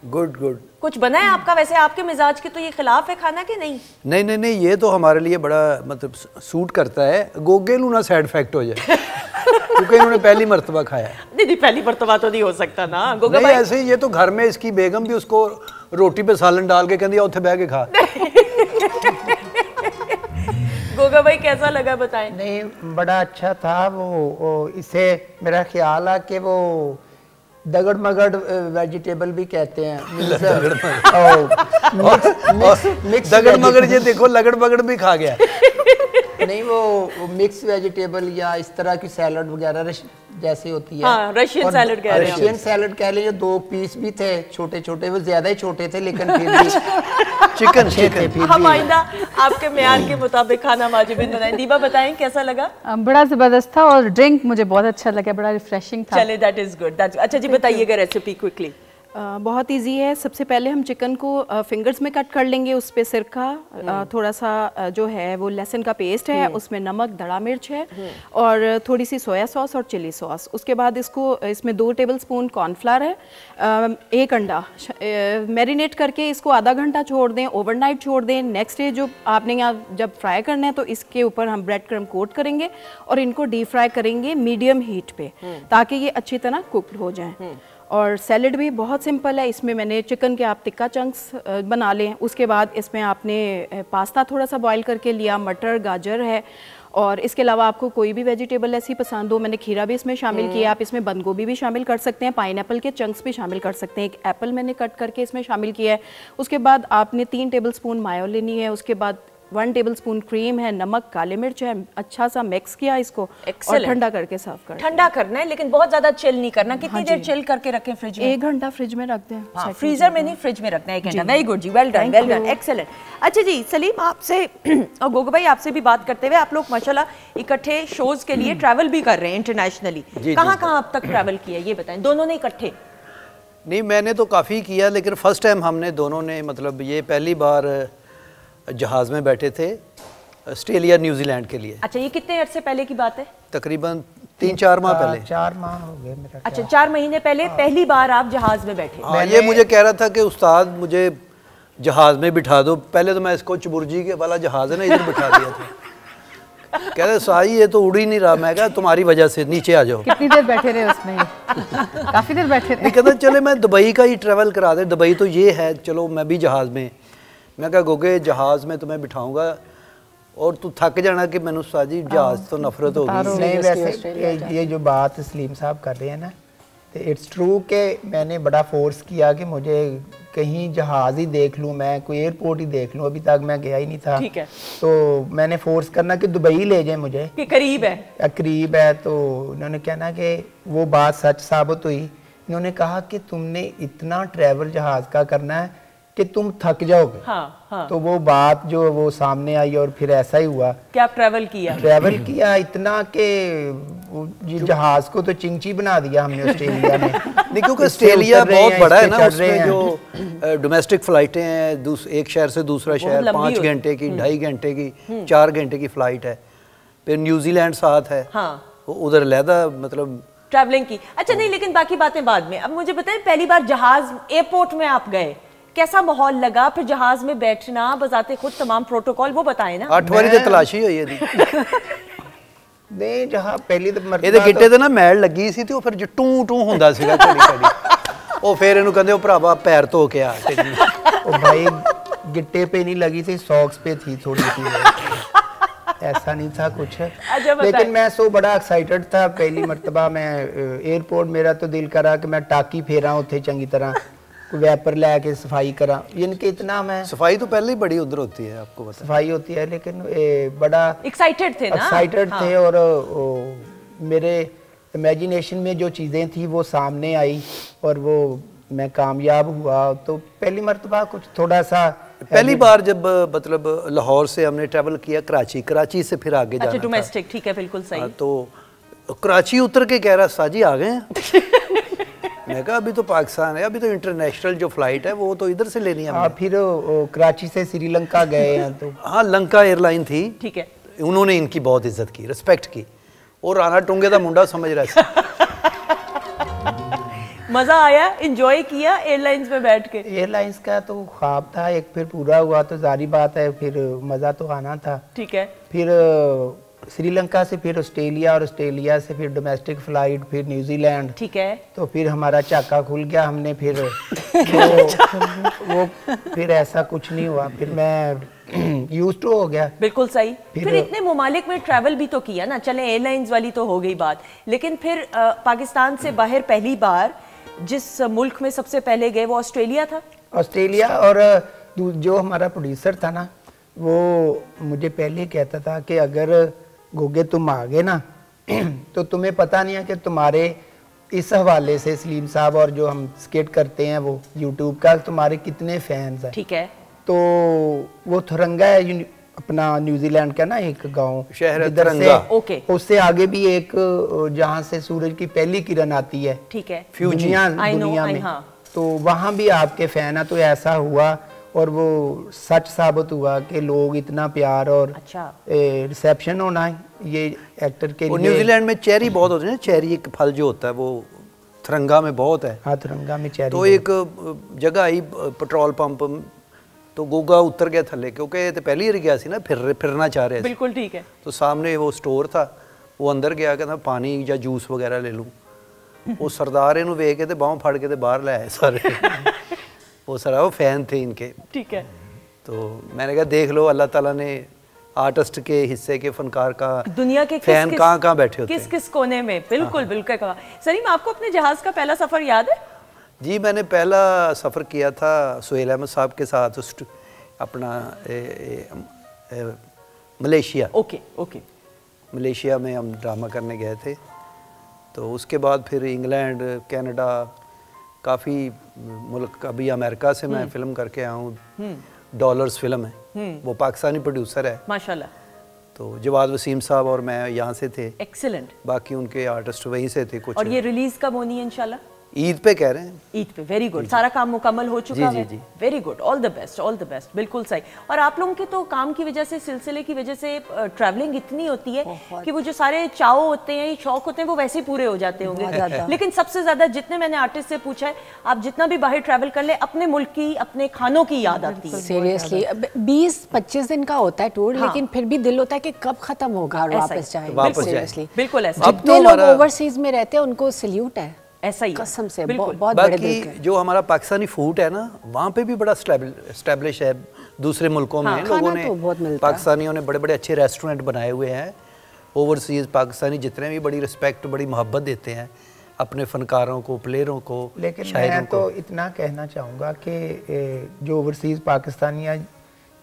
Good good. कुछ बना है आपका? वैसे आपके मिजाज के तो ये खिलाफ है खाना कि नहीं? नहीं, ये तो हमारे लिए बड़ा मतलब सूट करता है। गोगे लू ना साइड इफेक्ट हो जाए क्योंकि इन्होंने पहली मर्तबा खाया। नहीं, पहली मर्तबा तो नहीं हो सकता ना गोगा नहीं, भाई। ऐसे ये तो घर में इसकी बेगम भी उसको रोटी पे सालन डाल के कहती है उठे बह के खा। गोगा भाई कैसा लगा बताएं। नहीं, बड़ा अच्छा था वो इसे मेरा ख्याल है कि वो दगड़ मगड़ वेजिटेबल भी कहते हैं। दगड़ मगड़, ये देखो लगड़ मगड़ भी खा गया। नहीं, वो मिक्स वेजिटेबल या इस तरह की सैलड वगैरह जैसी होती है। हाँ, रशियन सैलड कह रहे हैं। रशियन सैलड कह लें। 2 पीस भी थे छोटे छोटे, वो ज्यादा ही छोटे थे लेकिन फिर भी चिकन थे। हम आइंदा आपके मेयार के मुताबिक खाना वाजिबिन बनाएं। दीबा बताएं कैसा लगा? बड़ा ज़बरदस्त था और ड्रिंक मुझे बहुत अच्छा लगा, बड़ा रिफ्रेशिंग था। चले, दैट इज गुड। अच्छा जी, बताइएगा रेसिपी क्विकली। बहुत इजी है। सबसे पहले हम चिकन को फिंगर्स में कट कर लेंगे। उस पे सिरका, थोड़ा सा जो है वो लहसुन का पेस्ट है, उसमें नमक, दड़ा मिर्च है और थोड़ी सी सोया सॉस और चिली सॉस। उसके बाद इसमें 2 टेबलस्पून कॉर्नफ्लावर है, 1 अंडा मैरिनेट करके इसको आधा घंटा छोड़ दें, ओवरनाइट छोड़ दें। नेक्स्ट डे जो आपने यहाँ जब फ्राई करना है तो इसके ऊपर हम ब्रेड क्रम्ब कोट करेंगे और इनको डीप फ्राई करेंगे मीडियम हीट पे ताकि ये अच्छी तरह कुक्ड हो जाएं। और सैलेड भी बहुत सिंपल है। इसमें मैंने चिकन के आप टिक्का चंक्स बना लें। उसके बाद इसमें आपने पास्ता थोड़ा सा बॉईल करके लिया, मटर, गाजर है और इसके अलावा आपको कोई भी वेजिटेबल ऐसी पसंद हो, मैंने खीरा भी इसमें शामिल किया। आप इसमें बंद गोभी भी शामिल कर सकते हैं, पाइनएप्पल के चंक्स भी शामिल कर सकते हैं। 1 एप्पल मैंने कट करके इसमें शामिल किया है। उसके बाद आपने 3 टेबलस्पून मायो लेनी है। उसके बाद 1 टेबलस्पून क्रीम है, नमक, काले मिर्च है। अच्छा सा मिक्स किया इसको और ठंडा करके सर्व कर। ठंडा करना है लेकिन बहुत ज्यादा चिल नहीं करना। कितनी देर चिल करके रखें फ्रिज में? 1 घंटा फ्रिज में रख दें। हाँ, फ्रीजर में नहीं, फ्रिज में रखना है 1 घंटा। वेरी गुड जी, well done, well done, excellent. अच्छा जी सलीम, आपसे और गोगा भाई आपसे भी बात करते हुए, आप लोग माशाल्लाह इकट्ठे शोज के लिए ट्रैवल भी कर रहे हैं इंटरनेशनली। कहाँ कहाँ अब तक ट्रैवल किया ये बताएं, दोनों ने इकट्ठे? नहीं, मैंने तो काफ़ी किया लेकिन फर्स्ट टाइम हमने दोनों ने मतलब ये पहली बार जहाज़ में बैठे थे ऑस्ट्रेलिया न्यूजीलैंड के लिए। अच्छा, ये कितने अर्से पहले की बात है? तकरीबन 3-4 माह पहले। 4 माह हो गए मेरा। अच्छा, 4 महीने पहले पहली बार आप जहाज में बैठे? हाँ, ये मुझे कह रहा था कि उस्ताद मुझे जहाज में बिठा दो। पहले तो मैं इसको चबुर्जी के वाला जहाज है ना इधर बिठा दिया था। कह रहे साई ये तो उड़ ही नहीं रहा। मैं कहा तुम्हारी वजह से, नीचे आ जाओ। कितनी देर बैठे रहे उसमें? काफी देर बैठे रहे। कहता चले मैं दुबई का ही ट्रैवल करा दे, दुबई तो ये है, चलो मैं भी जहाज में। मैं कहा गोगे जहाज में तुम्हें बिठाऊंगा और तू थक जाना कि मैंने साजी जहाज तो नफरत होगी। नहीं, वैसे ये जो बात सलीम साहब कर रहे हैं ना, तो इट्स ट्रू कि मैंने बड़ा फोर्स किया कि मुझे कहीं जहाज ही देख लूँ, मैं कोई एयरपोर्ट ही देख लूँ। अभी तक मैं गया ही नहीं था। ठीक है। तो मैंने फोर्स करना कि दुबई ले जाए मुझे, कि करीब है। करीब है। तो उन्होंने कहना कि वो बात सच साबित हुई। इन्होंने कहा कि तुमने इतना ट्रैवल जहाज का करना है कि तुम थक जाओगे। हाँ, हाँ। तो वो बात जो वो सामने आई और फिर ऐसा ही हुआ कि आप ट्रैवल किया इतना कि जहाज को तो चिंची बना दिया हमने ऑस्ट्रेलिया में। नहीं, क्योंकि ऑस्ट्रेलिया बहुत बड़ा है ना, उसमें जो डोमेस्टिक फ्लाइटें हैं, एक शहर से दूसरा शहर 5 घंटे की, 2.5 घंटे की, 4 घंटे की फ्लाइट है। फिर न्यूजीलैंड साथ है, उधर लहदा मतलब ट्रैवलिंग की। अच्छा, नहीं, लेकिन बाकी बातें बाद में। अब मुझे बताएं, पहली बार जहाज एयरपोर्ट में आप गए, कैसा माहौल लगा? फिर जहाज में बैठना, बजाते खुद तमाम प्रोटोकॉल वो बताएं ना। 8 वारी तलाशी हुई है नहीं, जहां पहली ਇਹਦੇ ਗਿੱਟੇ ਤੇ ਨਾ ਮੈਲ ਲੱਗੀ ਸੀ ਤੇ ਉਹ ਫਿਰ ਜੋ ਟੂ ਟੂ ਹੁੰਦਾ ਸੀਗਾ ਚੜੀ ਚੜੀ ਉਹ ਫਿਰ ਇਹਨੂੰ ਕਹਿੰਦੇ ਉਹ ਭਰਾਵਾ ਪੈਰ ਧੋ ਕੇ ਆ ओ भाई गिट्टे पे नहीं लगी थी, सॉक्स पे थी थोड़ी सी। ऐसा नहीं था कुछ। लेकिन मैं सो बड़ा एक्साइटेड था। पहली मर्तबा मैं एयरपोर्ट, मेरा तो दिल करा कि मैं टाकी फेरा उत्थे चंगी तरह, वैपर लैके सफाई करा। इनके इतना मैं सफाई तो पहले ही बड़ी उधर होती है, आपको पता है। सफाई होती है, लेकिन बड़ा एक्साइटेड थे ना, एक्साइटेड थे। और मेरे इमेजिनेशन में जो चीज़ें थी वो सामने आई और वो मैं कामयाब हुआ। तो पहली मर्तबा कुछ थोड़ा सा, पहली बार जब मतलब लाहौर से हमने ट्रैवल किया कराची से फिर आगे जाना था। डोमेस्टिक, ठीक है, बिल्कुल सही। तो कराची उतर के कह रहा साजी आ गए हैं। मैं कहा अभी तो पाकिस्तान है, अभी तो इंटरनेशनल जो फ्लाइट है वो तो इधर से लेनी है। फिर कराची से श्रीलंका गए हैं तो हाँ, लंका एयरलाइन थी, ठीक है। उन्होंने इनकी बहुत इज्जत की, रिस्पेक्ट की। और राना टोंगे का मुंडा समझ रहा है। मजा आया, एंजॉय किया एयरलाइंस में बैठ के? एयरलाइंस का तो ख्वाब था एक, फिर पूरा हुआ तो जारी बात है, फिर मजा तो आना था। ठीक है। फिर श्रीलंका से फिर ऑस्ट्रेलिया, और ऑस्ट्रेलिया से फिर डोमेस्टिक फ्लाइट, फिर न्यूजीलैंड। ठीक है। तो फिर हमारा चाका खुल गया, हमने फिर वो फिर ऐसा कुछ नहीं हुआ, फिर मैं यूज्ड टू हो गया। बिल्कुल सही। फिर इतने ममालिक में ट्रैवल भी तो किया ना, चले एयरलाइंस वाली तो हो गई बात, लेकिन फिर पाकिस्तान से बाहर पहली बार जिस मुल्क में सबसे पहले गए वो ऑस्ट्रेलिया था। ऑस्ट्रेलिया। और जो हमारा प्रोड्यूसर था ना, वो मुझे पहले कहता था कि अगर गोगे तुम आ गए ना तो तुम्हें पता नहीं है कि तुम्हारे इस हवाले से सलीम साहब और जो हम स्केट करते हैं वो यूट्यूब का, तुम्हारे कितने फैंस हैं। ठीक है। तो वो थरंगा है अपना न्यूजीलैंड का ना एक गांव, शहर है इधर से ओके, उससे आगे भी एक जहाँ से सूरज की पहली किरण आती है, ठीक है, दुनिया में। हाँ। तो वहाँ भी आपके फैन है। तो ऐसा हुआ और वो सच साबित हुआ कि लोग इतना प्यार और रिसेप्शन होना है ये एक्टर के लिए। न्यूजीलैंड में चेरी बहुत होते हैं, चेरी एक फल जो होता है वो थरंगा में बहुत है। हाँ, थरंगा में चेरी। तो एक जगह आई पेट्रोल पंप, तो गोगा उतर गया थले क्योंकि तो पहली बार गया सी ना, फिरना चाह रहे थे। बिल्कुल ठीक है। तो सामने वो स्टोर था, वो अंदर गया, कहता पानी या जूस वगैरह ले लूँ। वो सरदार इन्हों वेख के बाहों फड़ के बाहर ले आए सारे। वो सारा वो फैन थे इनके। ठीक है। तो मैंने कहा देख लो, अल्लाह ताला ने आर्टिस्ट के हिस्से के फनकार का दुनिया के फैन कहाँ बैठे होते हैं, किस किस कोने में। बिल्कुल बिल्कुल कहा। सलीम, आपको अपने जहाज का पहला सफर याद है? जी, मैंने पहला सफ़र किया था सुहेल अहमद साहब के साथ अपना मलेशिया। Okay okay. मलेशिया में हम ड्रामा करने गए थे। तो उसके बाद फिर इंग्लैंड, कनाडा, काफ़ी मुल्क, अभी अमेरिका से मैं फ़िल्म करके आया हूँ, डॉलर्स फिल्म है, वो पाकिस्तानी प्रोड्यूसर है माशाल्लाह। तो जवाद वसीम साहब और मैं यहाँ से थे। एक्सीलेंट। बाकी उनके आर्टिस्ट वहीं से थे कुछ। और ये रिलीज़ कब होनी है इंशाल्लाह? ईद पे कह रहे हैं। ईद पे। Very good. सारा काम मुकम्मल हो चुका है। Very good, all the best, all the best. बिल्कुल सही। और आप लोगों के तो काम की वजह से, सिलसिले की वजह से ट्रैवलिंग इतनी होती है कि वो जो सारे चाव होते हैं, शौक होते हैं, वो वैसे ही पूरे हो जाते होंगे। लेकिन सबसे ज्यादा जितने मैंने आर्टिस्ट से पूछा है, आप जितना भी बाहर ट्रैवल कर ले, अपने मुल्क की, अपने खानों की याद आती है। सीरियसली 20-25 दिन का होता है टूर, लेकिन फिर भी दिल होता है कि कब खत्म होगा और वापस जाए। बिल्कुल ऐसा। जितने लोग ओवरसीज में रहते हैं उनको सैल्यूट है, ऐसा ही कसम से। बहुत बड़े दिल के। जो हमारा पाकिस्तानी फूड है ना, वहाँ पे भी बड़ा एस्टेब्लिश है। दूसरे मुल्कों में लोगों ने, पाकिस्तानियों ने बड़े बड़े अच्छे रेस्टोरेंट बनाए हुए हैं। ओवरसीज पाकिस्तानी जितने भी बड़ी रिस्पेक्ट, बड़ी मोहब्बत देते हैं अपने फनकारों को, प्लेयरों को, लेकिन मैं तो इतना कहना चाहूँगा कि जो ओवरसीज पाकिस्तानी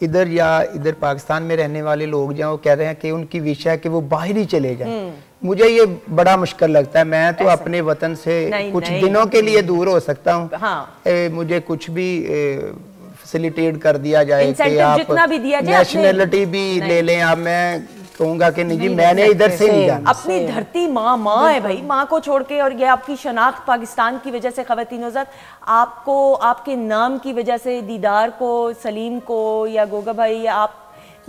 इधर पाकिस्तान में रहने वाले लोग जो कह रहे हैं कि उनकी विश है कि वो बाहर ही चले जाएं, मुझे ये बड़ा मुश्किल लगता है। मैं तो अपने वतन से कुछ दिनों के लिए दूर हो सकता हूँ। हाँ। मुझे कुछ भी फैसिलिटेट कर दिया जाए कि Incentive आप जितना भी दिया जाए, नेशनलिटी भी ले लें। आप मैं कहूँगा कि नहीं जी मैंने इधर से नहीं जाना। अपनी धरती माँ है भाई, माँ को छोड़ के, और ये आपकी शनाख्त पाकिस्तान की वजह से ख़वातीन हज़रात, आपको आपके नाम की वजह से दीदार को, सलीम को या गोगा भाई या आप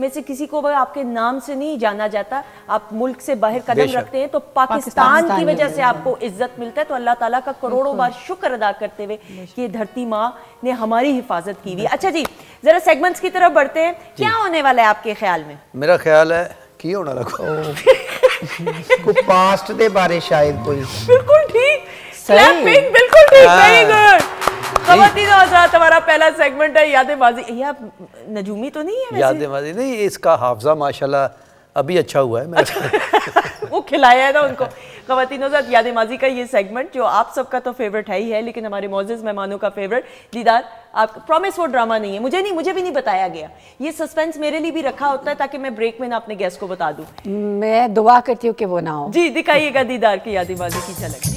में से किसी को आपके नाम से नहीं जाना जाता। आप मुल्क से बाहर कदम रखते हैं तो पाकिस्तान की वजह से आपको इज्जत मिलता है। तो अल्लाह ताला का करोड़ों बार शुक्र अदा करते हुए कि ये धरती माँ ने हमारी हिफाजत की हुई। अच्छा जी, जरा सेगमेंट्स की तरफ बढ़ते हैं। क्या होने वाला है आपके ख्याल में? मेरा ख्याल है की होना को पास्ट दे बारे शायद कोई। बिल्कुल ठीक, क्लैपिंग, बिल्कुल ठीक, वेरी गुड। ख़वातीन हज़रात, हमारा पहला सेगमेंट है यादें माज़ी। ये आप नजूमी तो नहीं है वैसे? यादें माज़ी नहीं, इसका हाफजा माशाल्लाह अभी अच्छा हुआ है मेरा। वो खिलाया है ना उनको। ख़वातीन हज़रात, यादें माज़ी का ये सेगमेंट जो आप सबका तो फेवरेट है ही है, लेकिन हमारे मौजूद मेहमानों का फेवरेट। दीदार, आप प्रॉमिस वो ड्रामा नहीं है, मुझे भी नहीं बताया गया। ये सस्पेंस मेरे लिए भी रखा होता है ताकि मैं ब्रेक में ना अपने गेस्ट को बता दूं। मैं दुआ करती हूँ कि वो ना हो। जी, दिखाइएगा दीदार की यादें माज़ी की झलक।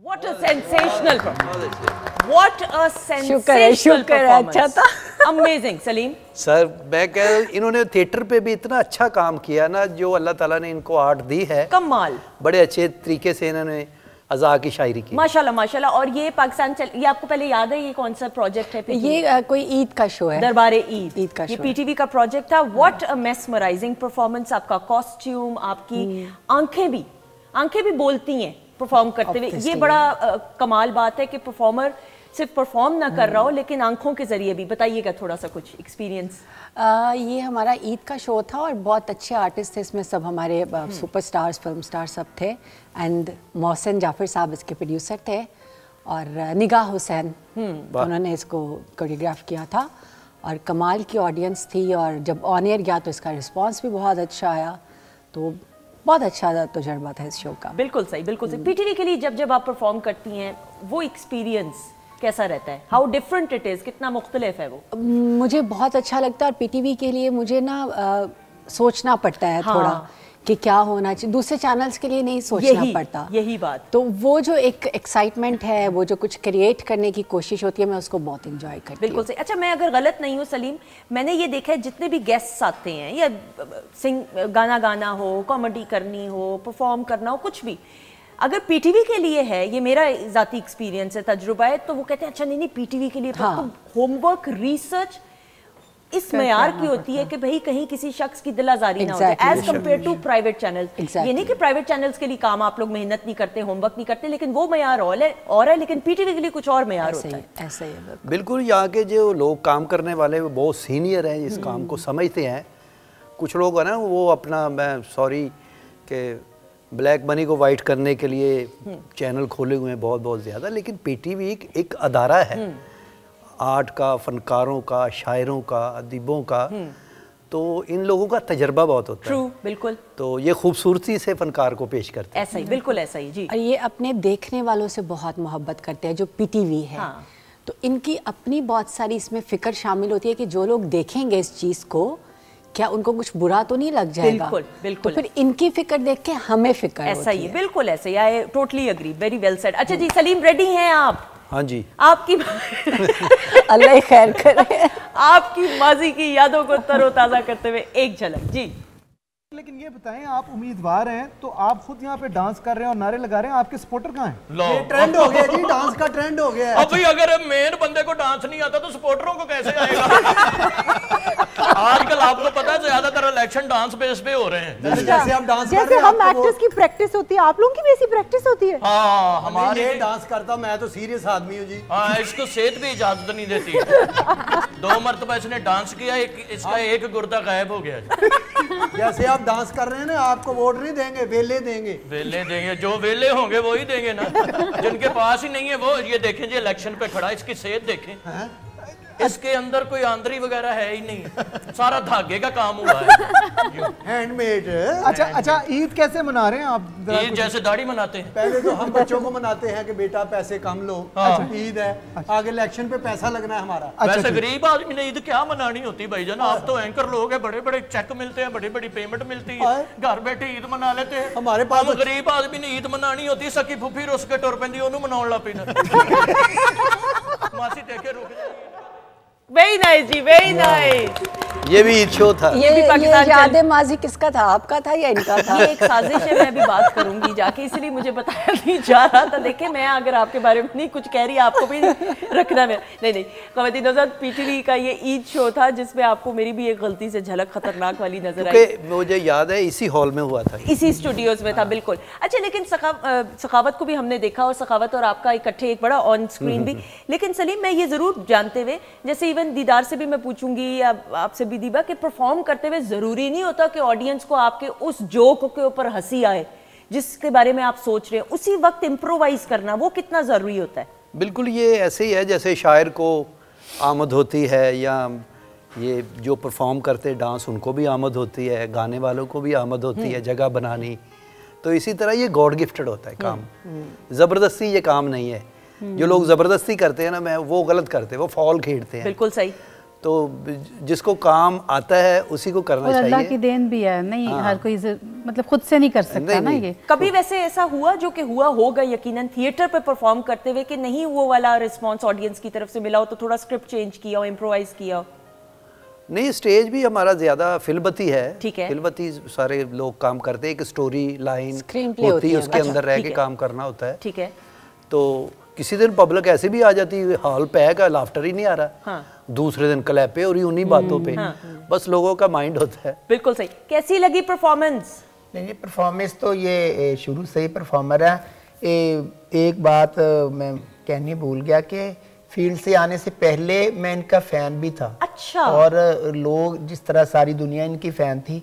What a sensational performance! What a sensational performance! अच्छा था। Amazing, सलीम। सर मैं कह रहा हूं, इन्होंने थिएटर पे भी इतना अच्छा काम किया ना, जो अल्लाह ताला ने इनको आर्ट दी है, कमाल। बड़े अच्छे तरीके से इन्होंने अज़ा की शायरी की। माशाल्लाह माशाल्लाह। और ये पाकिस्तान ये आपको पहले याद है ये कौन सा प्रोजेक्ट है? ये कोई ईद का शो है, दरबारे ईद। ईद का ये शो पीटीवी का प्रोजेक्ट था। What a mesmerising performance. आपका कॉस्ट्यूम, आपकी आंखें भी बोलती हैं परफॉर्म करते हुए। ये बड़ा कमाल बात है कि परफॉर्मर सिर्फ परफॉर्म ना कर रहा हो लेकिन आंखों के जरिए भी। बताइएगा थोड़ा सा कुछ एक्सपीरियंस। ये हमारा ईद का शो था और बहुत अच्छे आर्टिस्ट थे इसमें, सब हमारे सुपरस्टार्स, फिल्म स्टार सब थे। एंड मोहसिन जाफर साहब इसके प्रोड्यूसर थे और निगाह हुसैन, उन्होंने इसको कोरियोग्राफ किया था। और कमाल की ऑडियंस थी और जब ऑन एयर गया तो इसका रिस्पॉन्स भी बहुत अच्छा आया। तो बहुत अच्छा तजुर्बा था इस शो का। बिल्कुल सही, बिल्कुल सही। पीटीवी के लिए जब आप परफॉर्म करती हैं वो एक्सपीरियंस कैसा रहता है? हाउ डिफरेंट इट इज़, कितना मुख्तलिफ है वो? मुझे बहुत अच्छा लगता है। और पीटीवी के लिए मुझे ना सोचना पड़ता है थोड़ा कि क्या होना चाहिए, दूसरे चैनल्स के लिए नहीं सोचना पड़ता। यही बात। तो वो जो एक एक्साइटमेंट है, वो जो कुछ क्रिएट करने की कोशिश होती है, मैं उसको बहुत एंजॉय करती हूँ। बिल्कुल सही। अच्छा, मैं अगर गलत नहीं हूँ सलीम, मैंने ये देखा है जितने भी गेस्ट्स आते हैं या गाना गाना हो, कॉमेडी करनी हो, परफॉर्म करना हो, कुछ भी अगर पीटीवी के लिए है, ये मेरा ज़ाती एक्सपीरियंस है, तजुर्बा है, तो वो कहते हैं अच्छा नहीं पीटीवी के लिए तो होमवर्क, रिसर्च इस मयार की होती है कि भाई कहीं किसी शख्स की दिल आजारी ना हो जाए, as compared to private channel. ये नहीं कि प्राइवेट चैनल्स के लिए काम आप लोग मेहनत नहीं करते, होमवर्क नहीं करते, लेकिन वो मयार और है, लेकिन पीटीवी के लिए कुछ और मयार होता है। ऐसा ही है। बिल्कुल, यहाँ के जो लोग काम करने वाले वो बहुत सीनियर हैं, इस काम को समझते हैं। कुछ लोग है ना वो अपना, मैं सॉरी कि ब्लैक मनी को वाइट करने के लिए चैनल खोले हुए हैं बहुत ज़्यादा, लेकिन पीटीवी एक अदारा है आर्ट का, फनकारों का, शायरों का, अदीबों का। तो इन लोगों का तजर्बा बहुत होता है। बिल्कुल। तो ये खूबसूरती से फनकार को पेश करते हैं। ऐसा ही, बिल्कुल ऐसा ही जी। और ये अपने देखने वालों से बहुत मोहब्बत करते हैं जो पीटीवी है। तो इनकी अपनी बहुत सारी इसमें फिक्र शामिल होती है कि जो लोग देखेंगे इस चीज़ को, क्या उनको कुछ बुरा तो नहीं लग जाएगा। बिल्कुल। तो फिर इनकी फिक्र देख के हमें फिक्र ऐसा ही है। बिल्कुल ऐसा ही। I totally agree, very well said. अच्छा जी सलीम, रेडी हैं आप? हाँ जी। आपकी अल्लाह खैर करे। आपकी माजी की यादों को तरोताजा करते हुए एक झलक जी। लेकिन ये बताएं, आप उम्मीदवार हैं तो आप खुद यहाँ पे डांस कर रहे हैं और नारे लगा रहे हैं, आपके सपोर्टर कहाँ हैं? ये ट्रेंड हो गया जी, डांस का ट्रेंड हो गया है। अब भाई अगर मेन बंदे को डांस नहीं आता तो सपोर्टरों को कैसे आएगा? आजकल आपको पता है ज्यादातर इलेक्शन डांस बेस पे हो रहे हैं। जैसे आप डांस कर जैसे रहे हैं, हम एक्टर्स की प्रैक्टिस होती है, आप लोगों की भी ऐसी प्रैक्टिस होती है? हाँ, हमारे डांस करता, मैं तो सीरियस आदमी हूँ जी। हाँ, इसको सेहत भी इजाजत नहीं देती। 2 मरतबा इसने डांस किया, इसका एक गुर्दा गायब हो गया। जैसे आप डांस कर रहे हैं ना, आपको वोट नहीं देंगे, वेले देंगे। वेले देंगे, जो वेले होंगे वो ही देंगे ना। जिनके पास ही नहीं है वो, ये देखें जी इलेक्शन पे खड़ा, इसकी सेहत देखें। इसके अंदर कोई आंदरी वगैरह है ही नहीं, सारा धागे का काम हुआ है, हैंडमेड। अच्छा, ईद कैसे मना रहे हैं आप? ईद जैसे दाढ़ी मनाते हैं। पहले तो हम बच्चों को मनाते हैं कि बेटा पैसे कम लो, ईद है, आगे इलेक्शन पे पैसा लगना है हमारा। वैसे गरीब आदमी ने ईद क्या मनानी होती भाई जान? आप तो एंकर लोग हैं, बड़े बड़े चेक मिलते हैं, बड़ी बड़ी पेमेंट मिलती है, घर बैठे ईद मना लेते हैं। हमारे पास गरीब आदमी ने ईद मनानी होती, सकी फुफी रुस के टुर पैंदी, ओनू मनाउण लग पैंदा। मासी देखे रुक वेरी नाइस जी, वेरी नाइस। ये भी ईद शो था। ये भी पाकिस्तान याद माजी किसका था, आपका था या इनका था? ये एक साजिश है, मैं अभी बात करूंगी जाके, इसलिए मुझे बताया नहीं जा रहा था। देखिए मैं अगर आपके बारे में नहीं कुछ कह रही, आपको भी रखना है। नहीं, ख़वातीन हज़रात, पीटीवी का ये ईद शो था जिसमें आपको मेरी भी एक गलती से झलक खतरनाक वाली नजर आई। मुझे याद है इसी हॉल में हुआ था, इसी स्टूडियोज में था, बिल्कुल। अच्छा, लेकिन सखावत को भी हमने देखा, और सखावत और आपका इकट्ठे एक बड़ा ऑन स्क्रीन भी। लेकिन सलीम, मैं ये जरूर जानते हुए, जैसे इवन दीदार से भी मैं पूछूंगी, आपसे भी दीबा, कि परफॉर्म करते हुए जरूरी नहीं होता कि ऑडियंस को आपके उस जोक के ऊपर हंसी आए जिसके बारे में आप सोच रहे हैं, उसी वक्त इम्प्रोवाइज करना वो कितना जरूरी होता है? बिल्कुल, ये ऐसे ही है जैसे शायर को आमद होती है, या ये जो परफॉर्म करते डांस उनको भी आमद होती है, गाने वालों को भी आमद होती है जगह बनानी। तो इसी तरह ये गॉड गिफ्टेड होता है काम, ज़बरदस्ती ये काम नहीं है। जो लोग ज़बरदस्ती करते हैं ना, मैं वो गलत करते हैं, वो फॉल खेलते हैं। बिल्कुल सही। तो जिसको काम आता है उसी को करना चाहिए। अल्लाह की देन भी है, नहीं हर कोई मतलब खुद से नहीं कर सकता ना ये। कभी वैसे ऐसा हुआ, जो कि हुआ होगा यकीनन, थिएटर पे परफॉर्म करते हुए, कि नहीं वो वाला रिस्पांस ऑडियंस की तरफ से मिला हो, तो थोड़ा स्क्रिप्ट चेंज किया हो, इम्प्रोवाइज किया हो? नहीं, स्टेज भी हमारा ज़्यादा फिल्मती है। ठीक है, फिल्मती सारे लोग काम करते हैं, एक स्टोरी लाइन होती है, उसके अंदर रह के काम करना होता है। ठीक है। तो किसी दिन पब्लिक ऐसे भी आ जाती है, हॉल पैक है, लाफ्टर ही नहीं आ रहा। हाँ। दूसरे दिन क्लैपे और उन्हीं बातों पे। बस लोगों का माइंड होता है। बिल्कुल सही। कैसी लगी परफॉर्मेंस? नहीं, परफॉर्मेंस तो ये शुरू से ही परफॉर्मर है। एक बात मैं कहनी भूल गया कि फील्ड से आने से पहले मैं इनका फ़ैन भी था। अच्छा। और लोग जिस तरह सारी दुनिया इनकी फ़ैन थी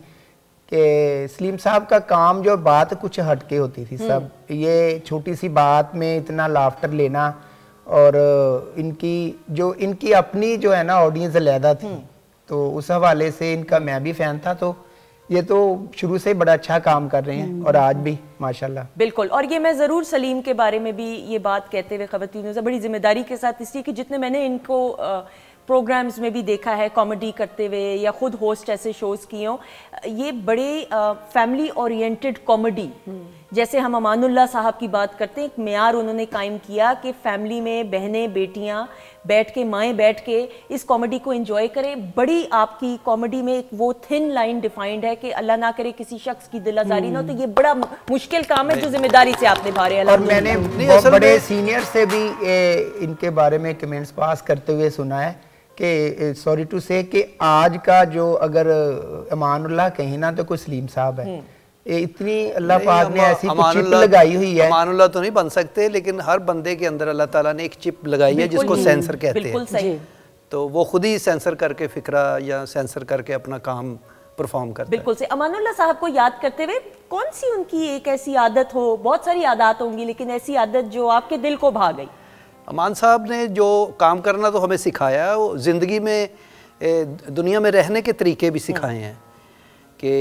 कि सलीम साहब का काम जो बात कुछ हटके होती थी सब, ये छोटी सी बात में इतना लाफ्टर लेना, और इनकी अपनी जो है ना ऑडियंस अलहदा थी, तो उस हवाले से इनका मैं भी फ़ैन था। तो ये तो शुरू से बड़ा अच्छा काम कर रहे हैं और आज भी माशाल्लाह। बिल्कुल। और ये मैं ज़रूर सलीम के बारे में भी ये बात कहते हुए ख़वातीनों से बड़ी जिम्मेदारी के साथ, इसलिए कि जितने मैंने इनको प्रोग्राम्स में भी देखा है कॉमेडी करते हुए, या खुद होस्ट ऐसे शोज़ किए हों, ये बड़े फैमिली ओरिएंटेड कॉमेडी, जैसे हम अमानुल्लाह साहब की बात करते हैं, एक मेयार उन्होंने कायम किया कि फैमिली में बहनें बेटियां बैठ के, माएँ बैठ के इस कॉमेडी को एंजॉय करें। बड़ी आपकी कॉमेडी में एक वो थिन लाइन डिफाइंड है कि अल्लाह ना करे किसी शख्स की दिल आजारी ना हो, तो ये बड़ा मुश्किल काम है जो जिम्मेदारी से आपने निभा रहे हैं। और मैंने बहुत बड़े सीनियर से भी इनके बारे में कमेंट्स पास करते हुए सुना है कि सॉरी टू से कि आज का जो अगर अमानुल्लाह कहीं ना तो कोई सलीम साहब है। इतनी अल्लाह पाक ने ऐसी चिप लगाई हुई है। अमानुल्लाह तो नहीं बन सकते, लेकिन हर बंदे के अंदर अल्लाह ताला ने एक चिप लगाई है जिसको सेंसर कहते हैं। बिल्कुल सही। तो वो खुद ही सेंसर करके फिक्रा या सेंसर करके अपना काम परफॉर्म करता है। बिल्कुल से। अमानुल्लाह साहब को याद करते हुए, कौन सी उनकी एक ऐसी आदत हो, बहुत सारी आदत होंगी, लेकिन ऐसी आदत जो आपके दिल को भा गई? अमान साहब ने जो काम करना तो हमें सिखाया, वो ज़िंदगी में दुनिया में रहने के तरीके भी सिखाए हैं कि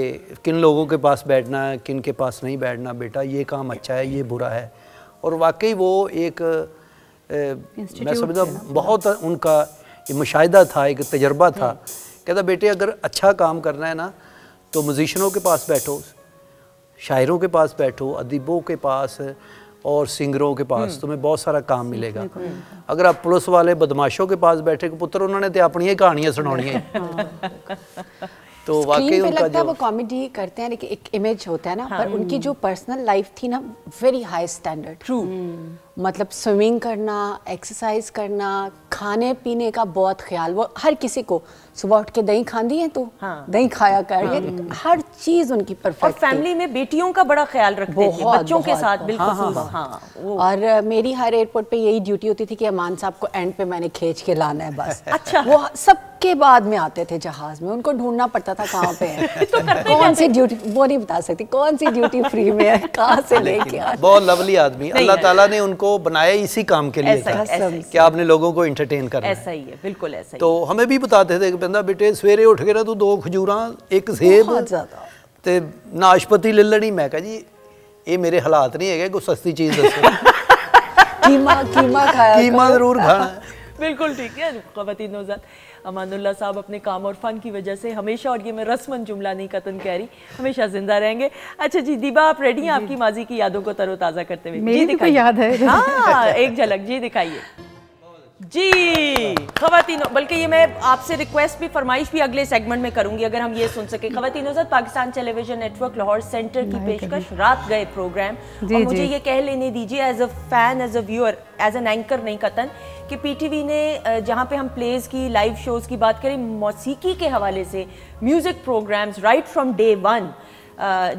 किन लोगों के पास बैठना है, किन के पास नहीं बैठना, बेटा ये काम अच्छा है, ये बुरा है। और वाकई वो एक मैं समझता बहुत उनका मुशाहिदा था, एक तजर्बा था। कहता बेटे अगर अच्छा काम करना है ना तो म्यूजिशनों के पास बैठो, शायरों के पास बैठो, अदीबों के पास और सिंगरों के पास, तुम्हें बहुत सारा काम मिलेगा। अगर आप पुलिस वाले बदमाशों के पास बैठे, पुत्र उन्होंने तो अपनी ही कहानियाँ सुनानी है। तो वाकई उनका लगता है वो कॉमेडी करते हैं, लेकिन एक इमेज होता है ना, पर उनकी जो पर्सनल लाइफ थी ना, वेरी हाई स्टैंडर्ड। ट्रू। मतलब स्विमिंग करना, एक्सरसाइज करना, खाने पीने का बहुत ख्याल। वो हर किसी को सुबह उठ के दही खांदी है तो दही खाया कर, हर चीज उनकी परफेक्ट। और फैमिली में बेटियों का बड़ा ख्याल रखते थे, बच्चों के साथ बिल्कुल। और मेरी हर एयरपोर्ट पे यही ड्यूटी होती थी कि अमान साहब को एंड पे मैंने खींच के लाना है बस। अच्छा। वो सबके बाद में आते थे जहाज में, उनको ढूंढना पड़ता था कहाँ पे है। तो कौन सी ड्यूटी, वो नहीं बता सकती कौन सी ड्यूटी फ्री में है, कहाँ से लेके आए। बहुत लवली आदमी, अल्लाह ताला ने उनको बनाया इसी काम के लिए था कि आपने लोगों को एंटरटेन करना है। ऐसा ही है, बिल्कुल ऐसा ही। तो हमें भी बताते थे कि बंदा बेटे सवेरे उठ के ना तू 2 खजूरा, 1 सेब ते नाशपती ले लेनी। मैं कहा जी ये मेरे हालात नहीं है, कोई सस्ती चीज दसो। कीमा खाया, कीमा जरूर खाना। बिल्कुल ठीक है। ख़वातीन ज़ात, अमानुल्लाह साहब अपने काम और फ़न की वजह से हमेशा, और ये मैं रस्मन जुमला नहीं कतन कह रही, हमेशा जिंदा रहेंगे। अच्छा जी दीबा, आप रेडी हैं आपकी माजी की यादों को तरोताज़ा करते हुए? मेरी भी कोई याद है? हाँ, एक झलक जी दिखाइए। जी खवातीनों, बल्कि ये मैं आपसे रिक्वेस्ट भी फरमाइश भी अगले सेगमेंट में करूंगी अगर हम ये सुन सके। खवातीनों से Pakistan television network Lahore centre की पेशकश रात गए प्रोग्राम, और मुझे ये कह लेने दीजिए as a fan, as a viewer, as an anchor नहीं कतन, कि पीटीवी ने जहाँ पे हम प्लेज की, लाइव शोज़ की बात करें, मौसीकी के हवाले से music programmes right from day one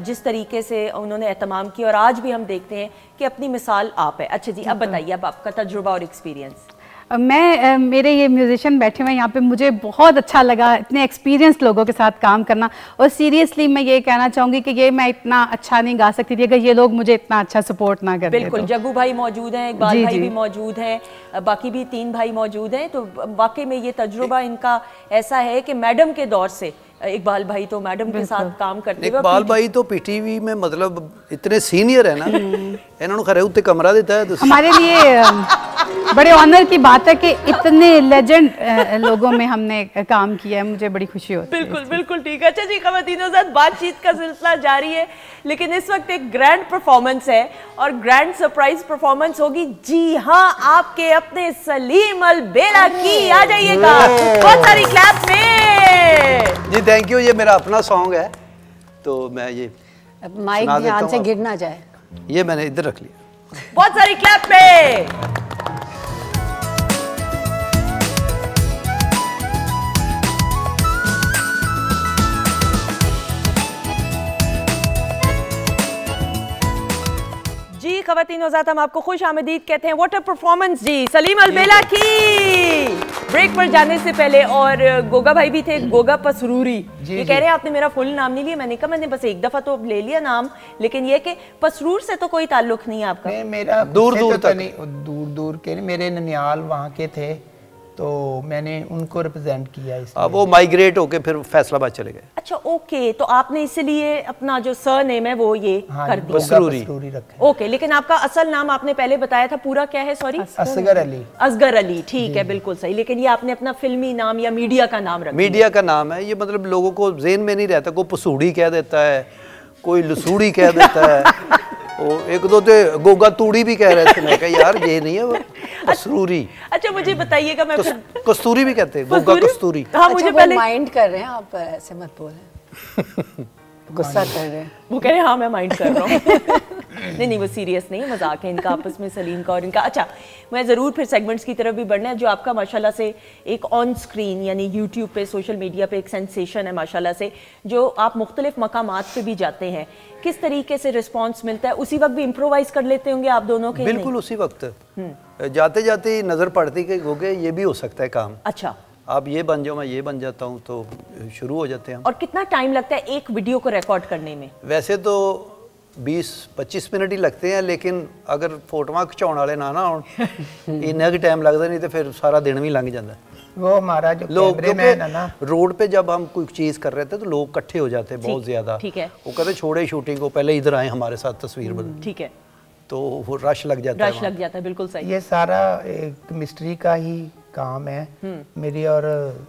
जिस तरीके से उन्होंने एहतमाम किया, और आज भी हम देखते हैं कि अपनी मिसाल आप है। अच्छा जी, अब बताइए अब आपका तजुर्बा और एक्सपीरियंस। मैं मेरे ये म्यूजिशियन बैठे हुए हैं यहाँ पे, मुझे बहुत अच्छा लगा इतने एक्सपीरियंस लोगों के साथ काम करना, और सीरियसली मैं ये कहना चाहूँगी कि ये मैं इतना अच्छा नहीं गा सकती थी अगर ये लोग मुझे इतना अच्छा सपोर्ट ना करते। बिल्कुल, जग्गू भाई मौजूद हैं, इकबाल भाई भी मौजूद हैं, बाकी भी 3 भाई मौजूद हैं, तो वाकई में ये तजुर्बा इनका ऐसा है कि मैडम के दौर से इकबाल भाई तो मैडम के साथ काम करते हुए, इकबाल भाई तो पीटीवी में मतलब इतने सीनियर है ना, इन्होंने खरे उत्ते कमरा देता है हमारे लिए बड़े ऑनर की बात है कि इतने लेजेंड लोगों में हमने काम किया है, मुझे बड़ी खुशी होती है। बिल्कुल बिल्कुल ठीक है। अच्छा जी, खवातीनों के साथ बातचीत का सिलसिला जारी है, लेकिन इस वक्त एक ग्रैंड परफॉर्मेंस है और ग्रैंड सरप्राइज परफॉर्मेंस होगी। जी हाँ, आपके अपने सलीम अल बेला की, आ जाइएगा बहुत सारी क्लैप में जी। थैंक यू, ये मेरा अपना सॉन्ग है तो मैं ये माइक ध्यान से गिर ना जाए, ये मैंने इधर रख लिया। बहुत सारी क्लैप में। जी खवातीन वज़ात, हम आपको खुश आमदीद कहते हैं। व्हाट अ परफॉर्मेंस जी, सलीम अल बेला की। ब्रेक पर जाने से पहले, और गोगा भाई भी थे, गोगा पसरूरी, ये कह रहे हैं आपने मेरा फुल नाम नहीं लिया। मैंने कहा मैंने बस एक दफा तो ले लिया नाम, लेकिन ये कि पसरूर से तो कोई ताल्लुक नहीं है आपका? नहीं, मेरा दूर दूर तक नहीं, दूर दूर के नहीं, मेरे ननियाल वहाँ के थे तो मैंने उनको रिप्रेजेंट किया। अब वो माइग्रेट होके फिर फैसलाबाद चले गए। अच्छा ओके, तो आपने इसलिए अपना जो सरनेम है वो ये कर दिया, पसरूरी रखा। ओके, लेकिन आपका असल नाम आपने पहले बताया था, पूरा क्या है? सॉरी, असगर अली। असगर अली, ठीक है, बिल्कुल सही। लेकिन ये आपने अपना फिल्मी नाम या मीडिया का नाम रखा? मीडिया का नाम है ये, मतलब लोगों को जेन में नहीं रहता, कोई पसूड़ी कह देता है, कोई लसूड़ी कह देता है, एक दो तो गोगा तूड़ी भी कह रहे थे। मैं कहा यार ये नहीं है, वो पसरूरी। अच्छा मुझे बताइएगा, मैं कस्तूरी भी कहते हैं, गोगा कस्तूरी। हाँ, मुझे पहले माइंड कर रहे हैं आप, ऐसे मत बोलें, गुस्सा कर रहे हैं। वो कह रहे हैं हाँ मैं माइंड कर रहा हूँ। नहीं, वो सीरियस नहीं, मजाक है इनका आपस में, सलीम का और इनका। अच्छा, मैं ज़रूर फिर सेगमेंट्स की तरफ भी बढ़ना है। जो आपका माशाल्लाह से एक ऑन स्क्रीन यानी यूट्यूब पे, सोशल मीडिया पे एक सेंसेशन है माशाल्लाह से, जो आप मुख्तलिफ मकामात पे भी जाते हैं, किस तरीके से रिस्पॉन्स मिलता है? उसी वक्त भी इम्प्रोवाइज कर लेते होंगे आप दोनों के? बिल्कुल उसी वक्त, जाते जाते नज़र पड़ती कि गोगे ये भी हो सकता है काम। अच्छा, आप ये बन जाओ, मैं ये बन जाता हूँ, तो शुरू हो जाते हैं। और कितना टाइम लगता है एक वीडियो को रिकॉर्ड करने में? वैसे तो 20-25 मिनट ही लगते हैं, लेकिन अगर फोटोआं खिचाने वाले ना हो इन्ना भी टाइम लगता नहीं, तो फिर सारा दिन भी लंघ जाता है। वो हमारा जो लोग कैमरामैन है ना, रोड पे जब हम कोई चीज़ कर रहे थे तो लोग इकट्ठे हो जाते हैं बहुत ज़्यादा। ठीक है, वो कहते छोड़े शूटिंग को, पहले इधर आए हमारे साथ तस्वीर बना। ठीक है, तो वो रश लग जाता है, रश लग जाता है, बिल्कुल सही। ये सारा एक केमिस्ट्री का ही काम है। मेरी और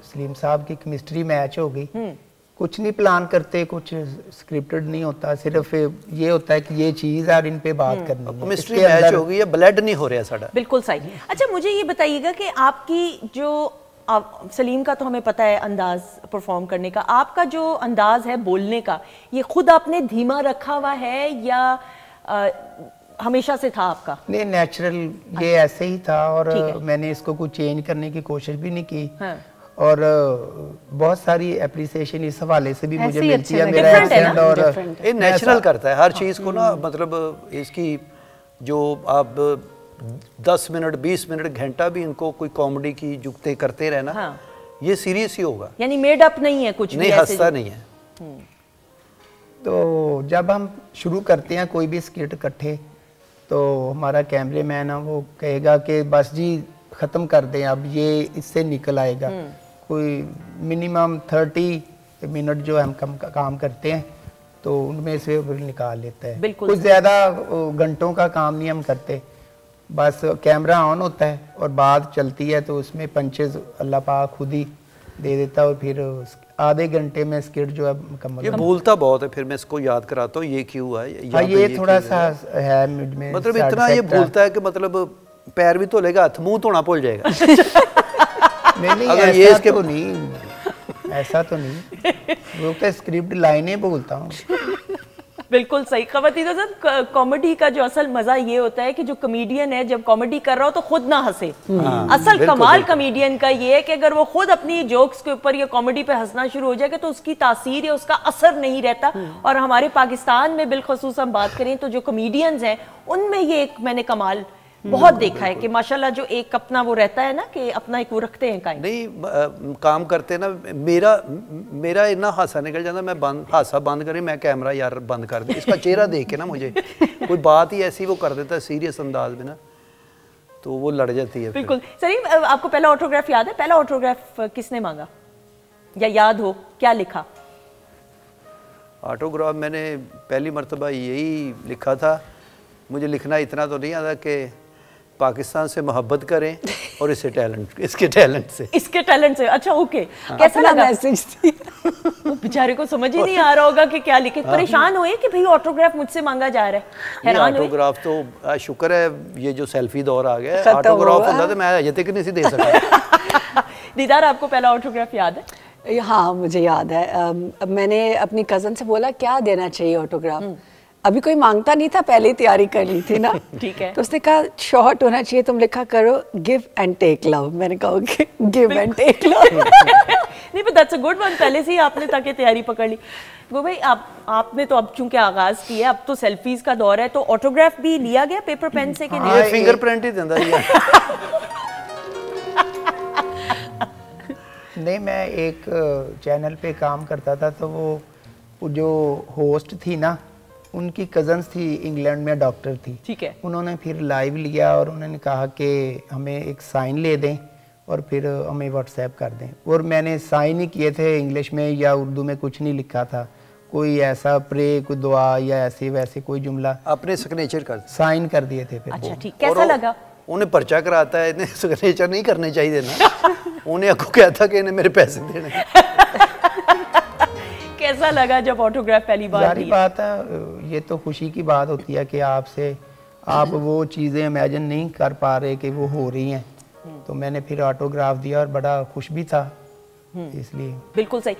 सलीम साहब की केमिस्ट्री मैच हो गई। कुछ नहीं प्लान करते, कुछ स्क्रिप्टेड नहीं होता, सिर्फ ये होता है कि ये चीज है और इन पे बात करनी है। केमिस्ट्री मैच हो गई है, ब्लड नहीं हो रहा साड़ा। बिल्कुल सही। अच्छा मुझे ये बताइएगा कि आपकी जो सलीम का तो हमें पता है अंदाज परफॉर्म करने का, आपका जो अंदाज है बोलने का, ये खुद आपने धीमा रखा हुआ है या हमेशा से था आपका? नहीं, नेचुरल ये ऐसे ही था, और मैंने इसको कुछ चेंज करने की कोशिश भी नहीं की। हाँ। और बहुत सारी एप्रिसिएशन इस हवाले से भी मुझे मिलती है। मेरा एक्सेंट और ये नेचुरल करता है हर चीज़ को ना, मतलब इसकी जो आप 10 मिनट 20 मिनट घंटा भी इनको कोई कॉमेडी की जुगते करते रहना, हाँ। ये सीरियस ही होगा, यानी मेड अप नहीं है कुछ नहीं, हंसता नहीं है। तो जब हम शुरू करते हैं कोई भी स्किट इकट्ठे, तो हमारा कैमरेमैन है वो कहेगा कि बस जी ख़त्म कर दें, अब ये इससे निकल आएगा। कोई मिनिमम 30 मिनट जो हम काम करते हैं तो उनमें से निकाल लेते हैं। कुछ ज़्यादा घंटों का काम नहीं हम करते, बस कैमरा ऑन होता है और बात चलती है, तो उसमें पंचेज अल्लाह पाक खुद ही दे देता है, और फिर आधे घंटे में स्किट जो है मुकम्मल। ये भूलता बहुत है, फिर मैं इसको याद कराता हूँ ये क्यों है, ये थोड़ा सा है, मतलब इतना ये भूलता है कि मतलब पैर भी धो लेगा, हाथ मुंह धोना भूल जाएगा। नहीं अगर ऐसा ये इसके तो नहीं, ऐसा तो नहीं, वो तो स्क्रिप्ट लाइनें बोलता हूँ। बिल्कुल सही। खवातीन हज़रात, कॉमेडी का जो असल मजा ये होता है कि जो कॉमेडियन है जब कॉमेडी कर रहा हो तो खुद ना हंसे। असल कमाल कॉमेडियन का ये है कि अगर वो खुद अपनी जोक्स के ऊपर या कॉमेडी पे हंसना शुरू हो जाए तो उसकी तासीर या उसका असर नहीं रहता। और हमारे पाकिस्तान में बिलखसूस हम बात करें तो जो कॉमेडियंस हैं उनमें ये एक मैंने कमाल बहुत देखा है कि माशाल्लाह जो एक अपना वो रहता है ना कि अपना एक वो रखते हैं काइंड। नहीं काम करते ना, मेरा इतना हासा निकल जाता, मैं हासा बंद करें, मैं कैमरा यार बंद कर दूं, इसका चेहरा देख के ना मुझे कोई बात ही ऐसी वो कर देता है सीरियस अंदाज में ना, तो वो लड़ जाती है। बिल्कुल। सलीम, आपको पहला ऑटोग्राफ याद है? पहला ऑटोग्राफ किसने मांगा या याद हो क्या लिखा? ऑटोग्राफ मैंने पहली मरतबा यही लिखा था, मुझे लिखना इतना तो नहीं आता कि पाकिस्तान से मोहब्बत करें और इसके टैलेंट से। अच्छा ओके, कैसा लगा मैसेज थी? वो बेचारे को समझ ही नहीं आ रहा होगा कि क्या लिखे। परेशान हुए कि भाई ऑटोग्राफ मुझसे मांगा जा रहा है? हैरान हुए? ऑटोग्राफ तो शुक्र है ये जो सेल्फी दौर आ गया, ऑटोग्राफ होता तो मैं अजय तक नहीं दे सका। दीदार, आपको पहला ऑटोग्राफ याद है? हाँ मुझे याद है। मैंने अपनी कज़न से बोला क्या देना चाहिए ऑटोग्राफ, अभी कोई मांगता नहीं था, पहले ही तैयारी कर ली थी ना। ठीक है। तो उसने कहा शॉर्ट होना चाहिए, तुम लिखा करो गिव एंड टेक लव। मैंने कहा okay, give and take love. नहीं but that's a good one, पहले से ही आपने ताकि तैयारी पकड़ ली। वो भाई आपने तो अब चूंकि आगाज किया, अब तो सेल्फीज का दौर है, तो ऑटोग्राफ भी लिया गया पेपर पेन से कि नहीं? ये फिंगरप्रिंट ही देता है। नहीं, मैं एक चैनल पे काम करता था, तो वो जो होस्ट थी ना, उनकी कज़न्स थी इंग्लैंड में, डॉक्टर थी। ठीक है। उन्होंने फिर लाइव लिया और उन्होंने कहा कि हमें एक साइन ले दें और फिर हमें व्हाट्सएप कर दें। और मैंने साइन ही किए थे, इंग्लिश में या उर्दू में कुछ नहीं लिखा था, कोई ऐसा प्रे कोई दुआ या ऐसे वैसे कोई जुमला, अपने सिग्नेचर कर साइन कर दिए थे फिर। अच्छा ठीक, कैसा लगा? उन्हें पर्चा कराता है, इन्हें सिग्नेचर नहीं करने चाहिए ना। उन्हें आपको कहता कि इन्हें मेरे पैसे देने। कैसा लगा जब ऑटोग्राफ पहली बार? सारी बात है, ये तो खुशी की बात होती है कि आप वो चीज़ें इमेजिन नहीं कर पा रहे कि वो हो रही हैं। तो मैंने फिर ऑटोग्राफ दिया और बड़ा खुश भी था इसलिए। बिल्कुल सही।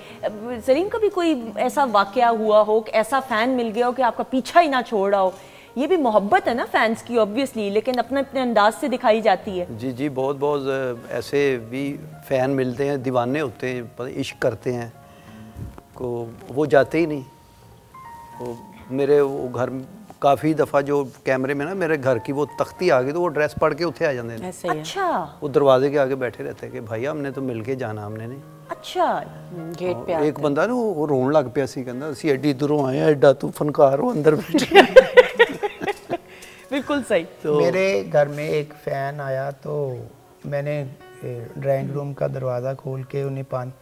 सलीम, कभी कोई ऐसा वाकया हुआ हो, ऐसा फैन मिल गया हो कि आपका पीछा ही ना छोड़ रहा हो? ये भी मोहब्बत है ना फैंस की ऑब्वियसली, लेकिन अपने अपने अंदाज से दिखाई जाती है। जी जी, बहुत ऐसे भी फैन मिलते हैं, दीवाने होते हैं, इश्क करते हैं को वो जाते ही नहीं। वो मेरे वो घर काफ़ी दफ़ा जो कैमरे में ना मेरे घर की वो तख्ती आ गई तो वो ड्रेस पढ़ के उत्थे आ जाते हैं। अच्छा। वो दरवाजे के आगे बैठे रहते हैं कि भैया हमने तो मिल के जाना, हमने नहीं। अच्छा। गेट पे एक बंदा ना वो रोन लग पिया सी, कहंदा असी एडी दूरों आए, एडा तू फनकार हो, अंदर बैठे। बिल्कुल सही। तो मेरे घर में एक फ़ैन आया तो मैंने ड्राइंग रूम का दरवाज़ा खोल के उन्हें पानी,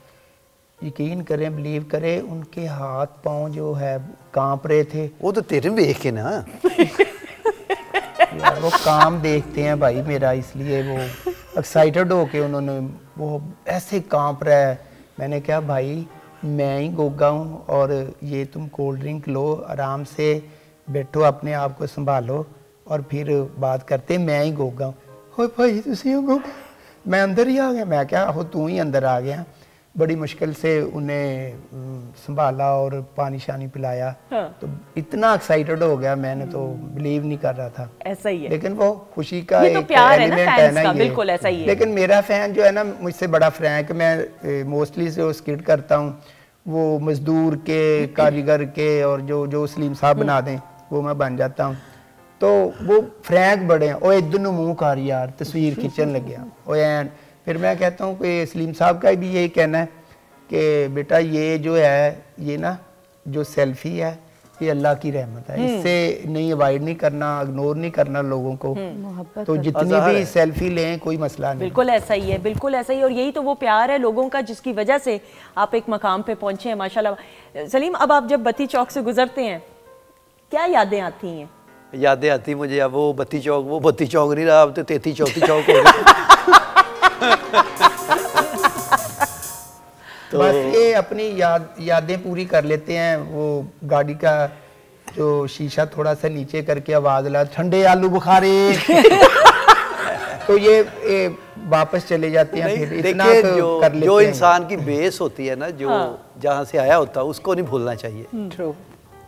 यकीन करें बिलीव करें, उनके हाथ पांव जो है कांप रहे थे। वो तो तेरे देख के ना यार वो काम देखते हैं भाई मेरा, इसलिए वो एक्साइटेड होके उन्होंने वो ऐसे कांप रहा है। मैंने कहा भाई मैं ही गोगा हूँ और ये तुम कोल्ड ड्रिंक लो, आराम से बैठो, अपने आप को संभालो और फिर बात करते। मैं ही गोगा हूँ। हो भाई तुसी हो गोगा? मैं अंदर ही आ गया। मैं क्या हो तू ही अंदर आ गया। बड़ी मुश्किल से उन्हें संभाला और पानी शानी पिलाया। हाँ। तो इतना एक्साइटेड हो गया, मैंने तो बिलीव नहीं कर रहा था। ऐसा ही है, लेकिन वो खुशी का एक एलिमेंट है ना, बिल्कुल ऐसा ही है। लेकिन मेरा फैन जो है ना मुझसे बड़ा फ्रैंक, मैं मोस्टली जो स्किट करता हूँ वो मजदूर के, कारीगर के, और जो सलीम साहब बना दें वो मैं बन जाता हूँ। तो वो फ्रैंक बड़े हैं। और इधर मुँह कर यार तस्वीर खींचन लग गया। और फिर मैं कहता हूँ कि सलीम साहब का भी यही कहना है कि बेटा ये जो है ये ना जो सेल्फी है ये अल्लाह की रहमत है, इससे नहीं अवॉइड नहीं करना, इग्नोर नहीं करना लोगों को। तो जितनी भी सेल्फी लें कोई मसला नहीं। बिल्कुल ऐसा ही है, बिल्कुल ऐसा ही। और यही तो वो प्यार है लोगों का जिसकी वजह से आप एक मकाम पे पहुंचे हैं माशाल्लाह। सलीम, अब आप जब बत्ती चौक से गुजरते हैं क्या यादें आती हैं? यादें आती मुझे, अब वो बत्ती चौक नहीं रहा, अब तो 33 34 चौक हो गया। तो बस ये अपनी यादें पूरी कर लेते हैं। वो गाड़ी का जो शीशा थोड़ा सा नीचे करके आवाज ला, ठंडे आलू बुखारे। तो ये वापस चले जाते हैं। फिर इतना देखिए तो कर लेते जो हैं। इंसान की बेस होती है ना, जो जहाँ से आया होता है उसको नहीं भूलना चाहिए। ट्रू।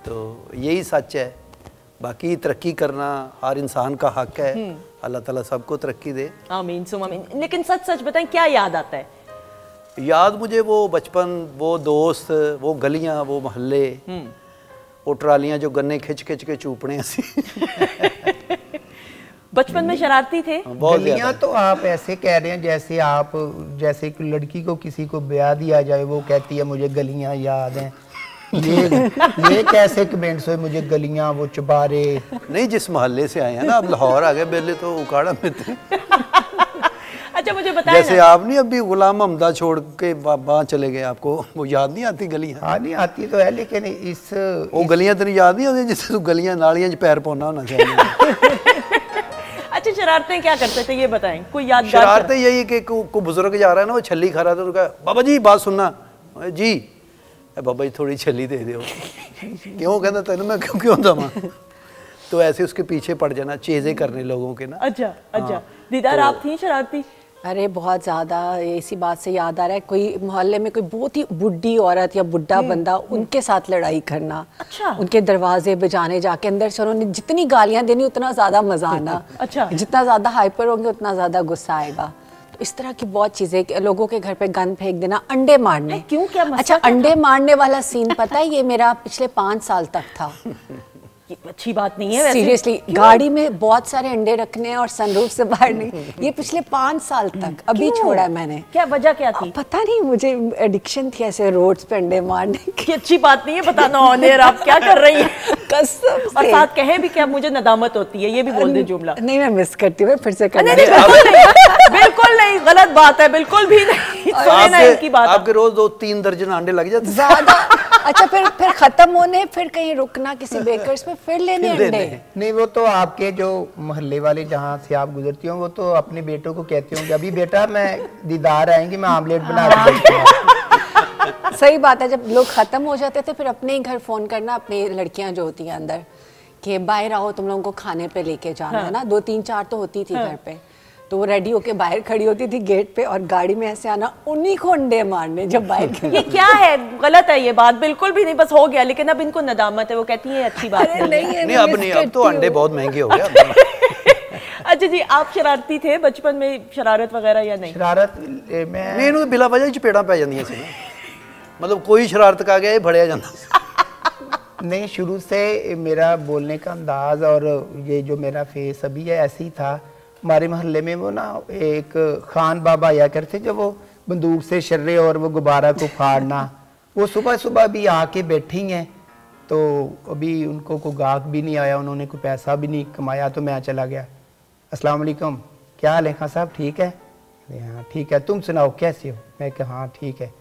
तो यही सच है। बाकी तरक्की करना हर इंसान का हक है। अल्लाह ताला सबको तरक्की दे। आमीन सुम आमीन। लेकिन सच सच बताएं, क्या याद आता है? याद मुझे वो बचपन, वो दोस्त, वो गलियां, वो मोहल्ले, वो ट्रालियां जो गन्ने खिंच खिंच के चूपने ऐसी। बचपन में शरारती थे? बहुत गलियां ज्यादा। तो आप ऐसे कह रहे हैं जैसे एक लड़की को किसी को ब्याह दिया जाए, वो कहती है मुझे गलियां याद हैं। ये कैसे कमेंट्स हुए, मुझे गलियां, वो चुबारे। नहीं, जिस मोहल्ले से आए हैं ना, अब लाहौर आ गए, पहले तो उकाड़ा में थे। अच्छा मुझे बताएं जैसे आप नहीं अभी गुलाम हमदा छोड़ के वहाँ चले गए, आपको वो याद नहीं आती गलियां? हाँ नहीं आती तो है, लेकिन वो गलियां तेरी याद नहीं होती जिससे तू गलियां नालियां च पैर पौना होना चाहिए। अच्छा शरारतें क्या करते थे ये बताएं, कोई यादगार? शरारतें यही कि को बुजुर्ग जा रहा है ना, वो छली खा रहा था, तो कहा बाबा जी बात सुनना जी, बाबा जी थोड़ी छली दे दो। क्यों कहता तेन मैं क्यों दवा? तो ऐसे उसके पीछे पड़ जाना, चेज़े करने लोगों के ना। अच्छा अच्छा। दीदार आप थी शरारती? अरे बहुत ज़्यादा। इसी बात से याद आ रहा है, कोई मोहल्ले में कोई बहुत ही बुढ़ी औरत या बुढ़ा बंदा, उनके साथ लड़ाई करना। अच्छा। उनके दरवाजे बजाने जाके अंदर से उन्होंने जितनी गालियां देनी उतना ज़्यादा मजा आना। अच्छा। जितना ज़्यादा हाइपर होंगे उतना ज़्यादा गुस्सा आएगा। तो इस तरह की बहुत चीज़ें, लोगों के घर पे गंद फेंक देना, अंडे मारने। क्यों, क्या मसला? अच्छा, अंडे मारने वाला सीन पता है, ये मेरा पिछले 5 साल तक था। ये अच्छी बात नहीं है वैसे। सीरियसली, गाड़ी में बहुत सारे अंडे रखने हैं और सनरूफ से बाहर नहीं। ये पिछले 5 साल तक, अभी छोड़ा है मैंने। क्या वजह क्या थी? पता नहीं, मुझे एडिक्शन थी ऐसे रोड्स पे अंडे मारने की। अच्छी बात नहीं है बताना ऑन एयर आप क्या कर रही हैं। कसम से। और साथ कहें भी क्या, मुझे नदामत होती है, ये भी बोल दे जुमला। नहीं, मैं मिस करती हूँ, फिर से करना। बिल्कुल नहीं, गलत बात है, बिल्कुल भी नहीं। सुने ना इनकी बात। आपके रोज 2-3 दर्जन अंडे लग जाते ज्यादा। अच्छा, फिर खत्म होने, फिर कहीं रुकना किसी बेकर्स में, फिर लेने अंडे। नहीं, वो तो आपके जो मोहल्ले वाले जहाँ से आप गुजरती हो, वो तो अपने बेटों को कहते होंगे अभी बेटा मैं दीदार आएंगे, मैं आमलेट बना दूंगा। सही बात है। जब लोग खत्म हो जाते थे, फिर अपने ही घर फोन करना, अपनी लड़कियां जो होती हैं अंदर, कि बाहर आओ, तुम लोगों को खाने पे लेके जाना है ना। 2-3-4 तो होती थी घर पे, तो वो रेडी होके बाहर खड़ी होती थी गेट पे, और गाड़ी में ऐसे आना, उन्हीं को अंडे मारने जब बाहर। ये क्या है, गलत है ये बात, बिल्कुल भी नहीं, बस हो गया। लेकिन अब इनको नदामत है, वो कहती है अच्छी बात नहीं। अब तो अंडे बहुत महंगे हो गए। अच्छा जी, आप शरारती थे बचपन में, शरारत वगैरह या नहीं? शरारत नहीं, इन्होंने बिला वजह चपेड़ा पै जांदियां सी, मतलब कोई शरारत का गया भड़िया जाता। नहीं, शुरू से मेरा बोलने का अंदाज और ये जो मेरा फेस अभी है ऐसे ही था। हमारे मोहल्ले में वो ना एक खान बाबा आया करते, जब वो बंदूक से शर्रे और वो गुब्बारा को फाड़ना, वो सुबह सुबह भी आके बैठी हैं। तो अभी उनको कोई गाहक भी नहीं आया, उन्होंने कोई पैसा भी नहीं कमाया, तो मैं चला गया। अस्सलाम वालेकुम, क्या हाल है खान साहब, ठीक है? हाँ ठीक है, तुम सुनाओ कैसे हो? मैं कहा हाँ ठीक है।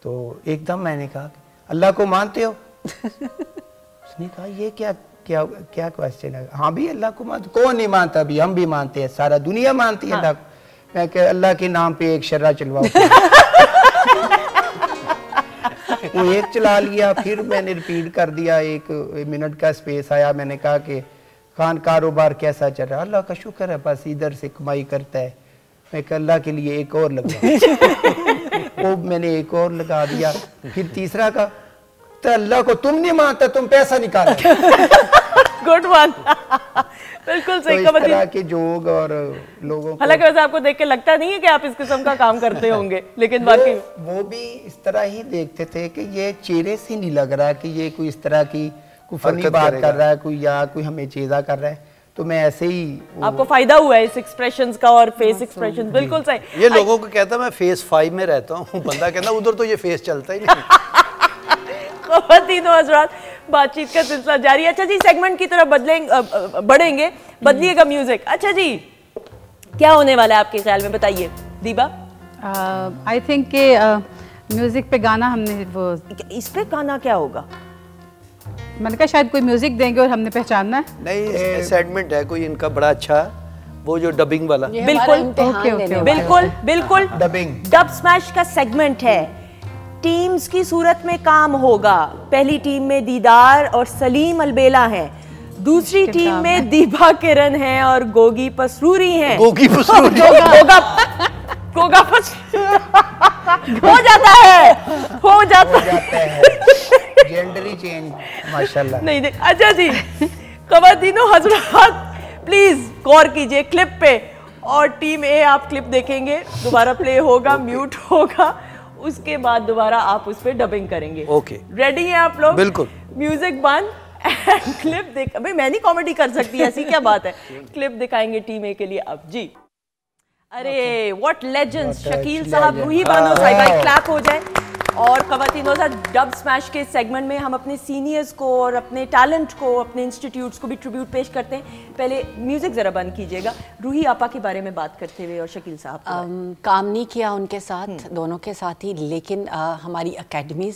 तो एकदम मैंने कहा अल्लाह को मानते हो? उसने कहा ये क्या क्या क्या क्वेश्चन है? हाँ भी अल्लाह को मानते। कौन नहीं मानता? भी हम भी मानते हैं, सारा दुनिया मानती है अल्लाह को। मैं कह अल्लाह के नाम पे एक शर्रा चलवाओ। वो एक चला लिया, फिर मैंने रिपीट कर दिया, 1 मिनट का स्पेस आया, मैंने कहा कि खान कारोबार कैसा चल रहा है? अल्लाह का शुक्र है, बस इधर से कमाई करता है। मैं कहा अल्लाह के लिए एक और लगा। वो मैंने एक और लगा दिया, फिर तीसरा का, तो अल्लाह को तुम नहीं मानता, तुम पैसा निकालो। Good one. बिल्कुल सही। तो इस तरह के जोग और लोगों को, हालांकि वैसे आपको देख के लगता नहीं है कि आप इस किस्म का काम करते होंगे, लेकिन बाकी वो भी इस तरह ही देखते थे कि ये चेहरे से नहीं लग रहा कि ये कोई इस तरह की कोई फनी बात कर रहा है, कोई या कोई हमें चेज़ा कर रहा है। तो मैं ऐसे ही, आपको फायदा हुआ है इस एक्सप्रेशंस का और फेस एक्सप्रेशन। बिल्कुल सही। ये लोगों को कहता मैं फेस 5 में रहता हूँ, बंदा कहता उधर तो ये फेस चलता ही नहीं। ख़वातीनो हज़रात, बातचीत का सिलसिला जारी है। अच्छा जी, सेगमेंट की तरफ बढ़ेंगे, बदलिएगा म्यूजिक। अच्छा जी, क्या होने वाला है आपके ख्याल में, बताइए दीबा। आई थिंक के म्यूजिक पे गाना हमने वो, इस पे गाना क्या होगा? मैंने कहा शायद कोई म्यूजिक देंगे और हमने पहचानना है। नहीं, सेगमेंट है कोई इनका बड़ा अच्छा, वो जो डबिंग वाला। बिल्कुल बिल्कुल बिल्कुल, डबिंग डब स्मैश का सेगमेंट है। टीम्स की सूरत में काम होगा। पहली टीम में दीदार और सलीम अलबेला हैं, दूसरी टीम में दीपा किरण है और गोगी पसरूरी हैं। गोगी पसरूरी गोगा हो जाता है जेंडरी चेंज माशाल्लाह। नहीं देख। अच्छा जी, ख़वातीनो हज़रात प्लीज गौर कीजिए क्लिप पे, और टीम ए आप क्लिप देखेंगे, दोबारा प्ले होगा, म्यूट होगा, उसके बाद दोबारा आप उस पर डबिंग करेंगे। ओके, रेडी हैं आप लोग? बिल्कुल। म्यूजिक बंद, क्लिप देख। भाई मैं नहीं कॉमेडी कर सकती, ऐसी क्या बात है। क्लिप दिखाएंगे टीम ए के लिए अब जी। अरे व्हाट लेजेंड्स, शकील साहब, रूही बानो साहिबा, क्लैप हो जाए। और ख़वातीनो डब स्मैश के सेगमेंट में हम अपने सीनियर्स को और अपने टैलेंट को, अपने इंस्टीट्यूट्स को भी ट्रिब्यूट पेश करते हैं। पहले म्यूजिक ज़रा बंद कीजिएगा। रूही आपा के बारे में बात करते हुए और शकील साहब काम नहीं किया उनके साथ, दोनों के साथ ही, लेकिन हमारी अकेडमीज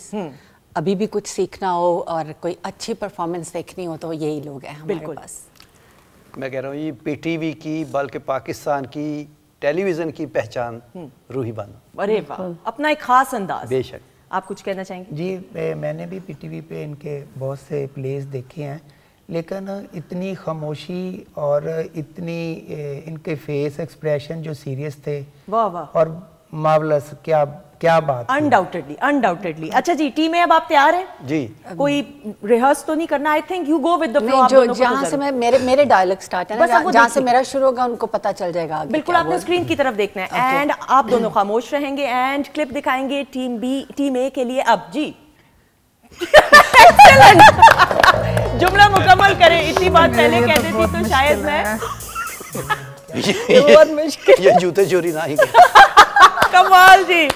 अभी भी कुछ सीखना हो और कोई अच्छी परफॉर्मेंस देखनी हो तो यही लोग हैं हमारे पास। मैं कह रहा हूँ ये पीटीवी की, बल्कि पाकिस्तान की टेलीविजन की पहचान रूही बानो। अरे वाह, अपना एक खास अंदाज। बेशक। आप कुछ कहना चाहेंगे? जी, मैंने भी पीटीवी पे इनके बहुत से प्लेस देखे हैं, लेकिन इतनी खामोशी और इतनी इनके फेस एक्सप्रेशन जो सीरियस थे, वाह वाह, और मार्वलस, क्या बात। अनडाउटेडली। अच्छा जी, टीम में अब आप तैयार हैं? जी। कोई रिहर्स तो नहीं करना? I think you go with the flow. जो जहाँ से मेरे डायलॉग स्टार्ट है ना, जहाँ से मेरा शुरू होगा उनको पता चल जाएगा आगे। बिल्कुल, आपने स्क्रीन की तरफ देखना है एंड आप दोनों खामोश रहेंगे एंड क्लिप दिखाएंगे टीम ए के लिए अब जी। जुमला मुकम्मल करें, इतनी बात पहले कह देती तो शायद मैं ये जूते चोरी ना ही कमाल जी,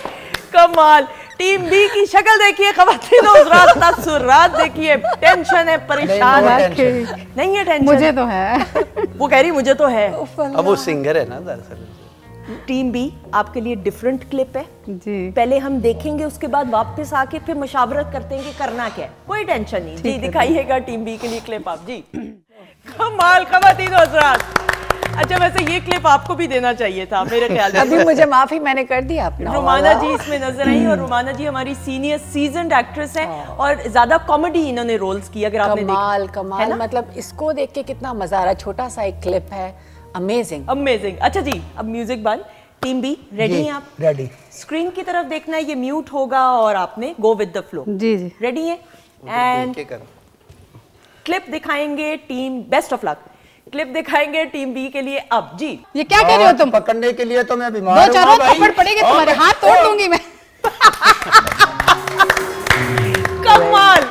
कमाल। टीम बी की शक्ल देखिए, ख़वातीनो हज़रात, तसुरात देखिए, टेंशन है, परेशान है। नहीं है टेंशन? मुझे तो है। वो कह रही मुझे तो है। अब वो सिंगर है ना दरअसल। टीम बी आपके लिए डिफरेंट क्लिप है जी, पहले हम देखेंगे, उसके बाद वापस आके फिर मुशावरत करते हैं कि करना क्या है। कोई टेंशन नहीं जी। दिखाइएगा टीम बी के लिए क्लिप आप जी। कमाल ख़वातीनो हज़रात। अच्छा, वैसे ये क्लिप आपको भी देना चाहिए था मेरे ख्याल में। अभी मुझे माफी, मैंने कर दिया अपना। रुमाना जी इसमें नजर आई, और रुमाना जी हमारी सीनियर सीजन्ड एक्ट्रेस हैं और ज्यादा कॉमेडी इन्होंने रोल्स की, अगर आपने देखा। कमाल, मतलब इसको देख के कितना मजा आ रहा है। छोटा सा एक क्लिप है, अमेजिंग। अच्छा जी, अब म्यूजिक बंद। टीम बी रेडी हैं आप? रेडी। स्क्रीन की तरफ देखना है, ये म्यूट होगा और आपने गो विद द फ्लो। जी जी, रेडी है? एंड क्लिप दिखाएंगे team, best of luck. Clip दिखाएंगे टीम बी के लिए अब जी। ये क्या कह रहे हो तुम? पकड़ने के लिए तो मैं बीमार हूं। 2-4 थप्पड़ पड़ेंगे तुम्हारे, हाथ तोड़ दूंगी मैं। कमाल,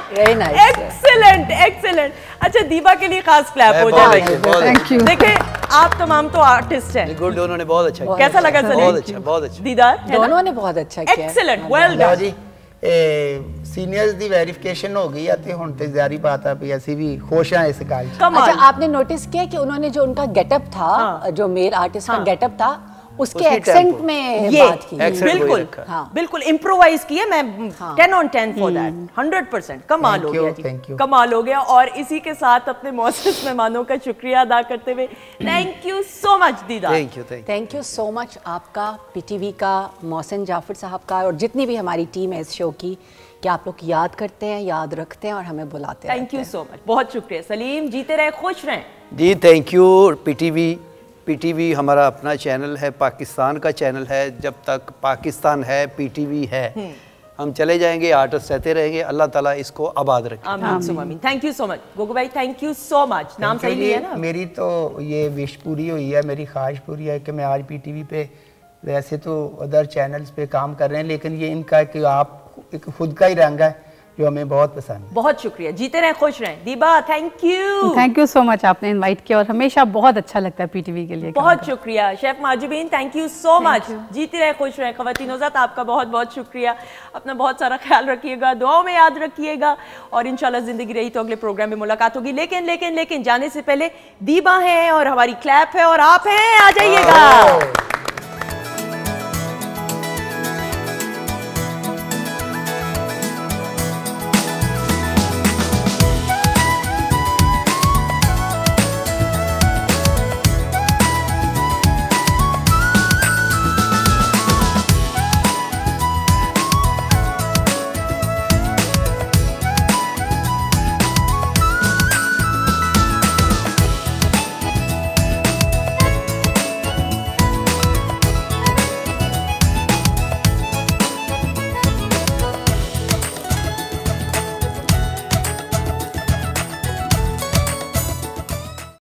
एक्सीलेंट। अच्छा, दीपा के लिए खास क्लैप हो जाए। Thank you. देखिए, आप तमाम तो आर्टिस्ट हैं। गुड, दोनों ने बहुत अच्छा किया। कैसा लगा सलीम? बहुत अच्छा। दीदार दोनों ने बहुत अच्छा किया। एक्सीलेंट, वेल डन जी। सीनियर्स दी वेरिफिकेशन हो गई है, हुण ते जारी बात है भी ਅਸੀਂ भी खुश हैं इस गल। अच्छा, आपने नोटिस किया कि उन्होंने जो उनका गेटअप था, जो मेल आर्टिस्ट का गेटअप था, उसके एक्सेंट में बात की। बिल्कुल इम्प्रोवाइज किया। मैं 10 on 10 फॉर दैट, 100%। कमाल हो गया जी, कमाल हो गया। और इसी के साथ अपने मौजूद मेहमानों का शुक्रिया अदा करते हुए थैंक यू सो मच दीदा। थैंक यू सो मच आपका, पीटीवी का, मोहसिन जाफर साहब का, और जितनी भी हमारी टीम है इस शो की, कि आप लोग याद करते हैं, याद रखते हैं और हमें बुलाते हैं। थैंक यू सो मच, बहुत शुक्रिया। सलीम, जीते रहे, खुश रहें जी। Thank you. पीटीवी हमारा अपना चैनल है, पाकिस्तान का चैनल है। जब तक पाकिस्तान है, पीटीवी है, हम चले जाएंगे, आर्टिस्ट रहते रहेंगे। अल्लाह ताला इसको आबाद रखे। आमीन। Thank you so much Gogo भाई, थैंक यू सो मच। नाम सही लिया ना? मेरी तो ये विश पूरी हुई है, मेरी ख्वाहिश पूरी है कि मैं आज पीटीवी पे, वैसे तो अदर चैनल्स पे काम कर रहे हैं, लेकिन ये इनका कि आप एक खुद का ही रंग है जो हमें बहुत पसंद है। बहुत शुक्रिया, जीते रहें, खुश रहें। दीबा, थैंक यू सो मच, आपने इनवाइट किया और हमेशा बहुत अच्छा लगता है पीटीवी के लिए। बहुत शुक्रिया। Chef Majibeen, thank you so much, जीते रहे, खुश रहें। ख़वातीनो ज़ात, आपका बहुत बहुत शुक्रिया। अपना बहुत सारा ख्याल रखिएगा, दुआओं में याद रखिएगा, और इंशाल्लाह जिंदगी रही तो अगले प्रोग्राम में मुलाकात होगी। लेकिन जाने से पहले दीबा है और हमारी क्लैप है और आप हैं, आ जाइएगा।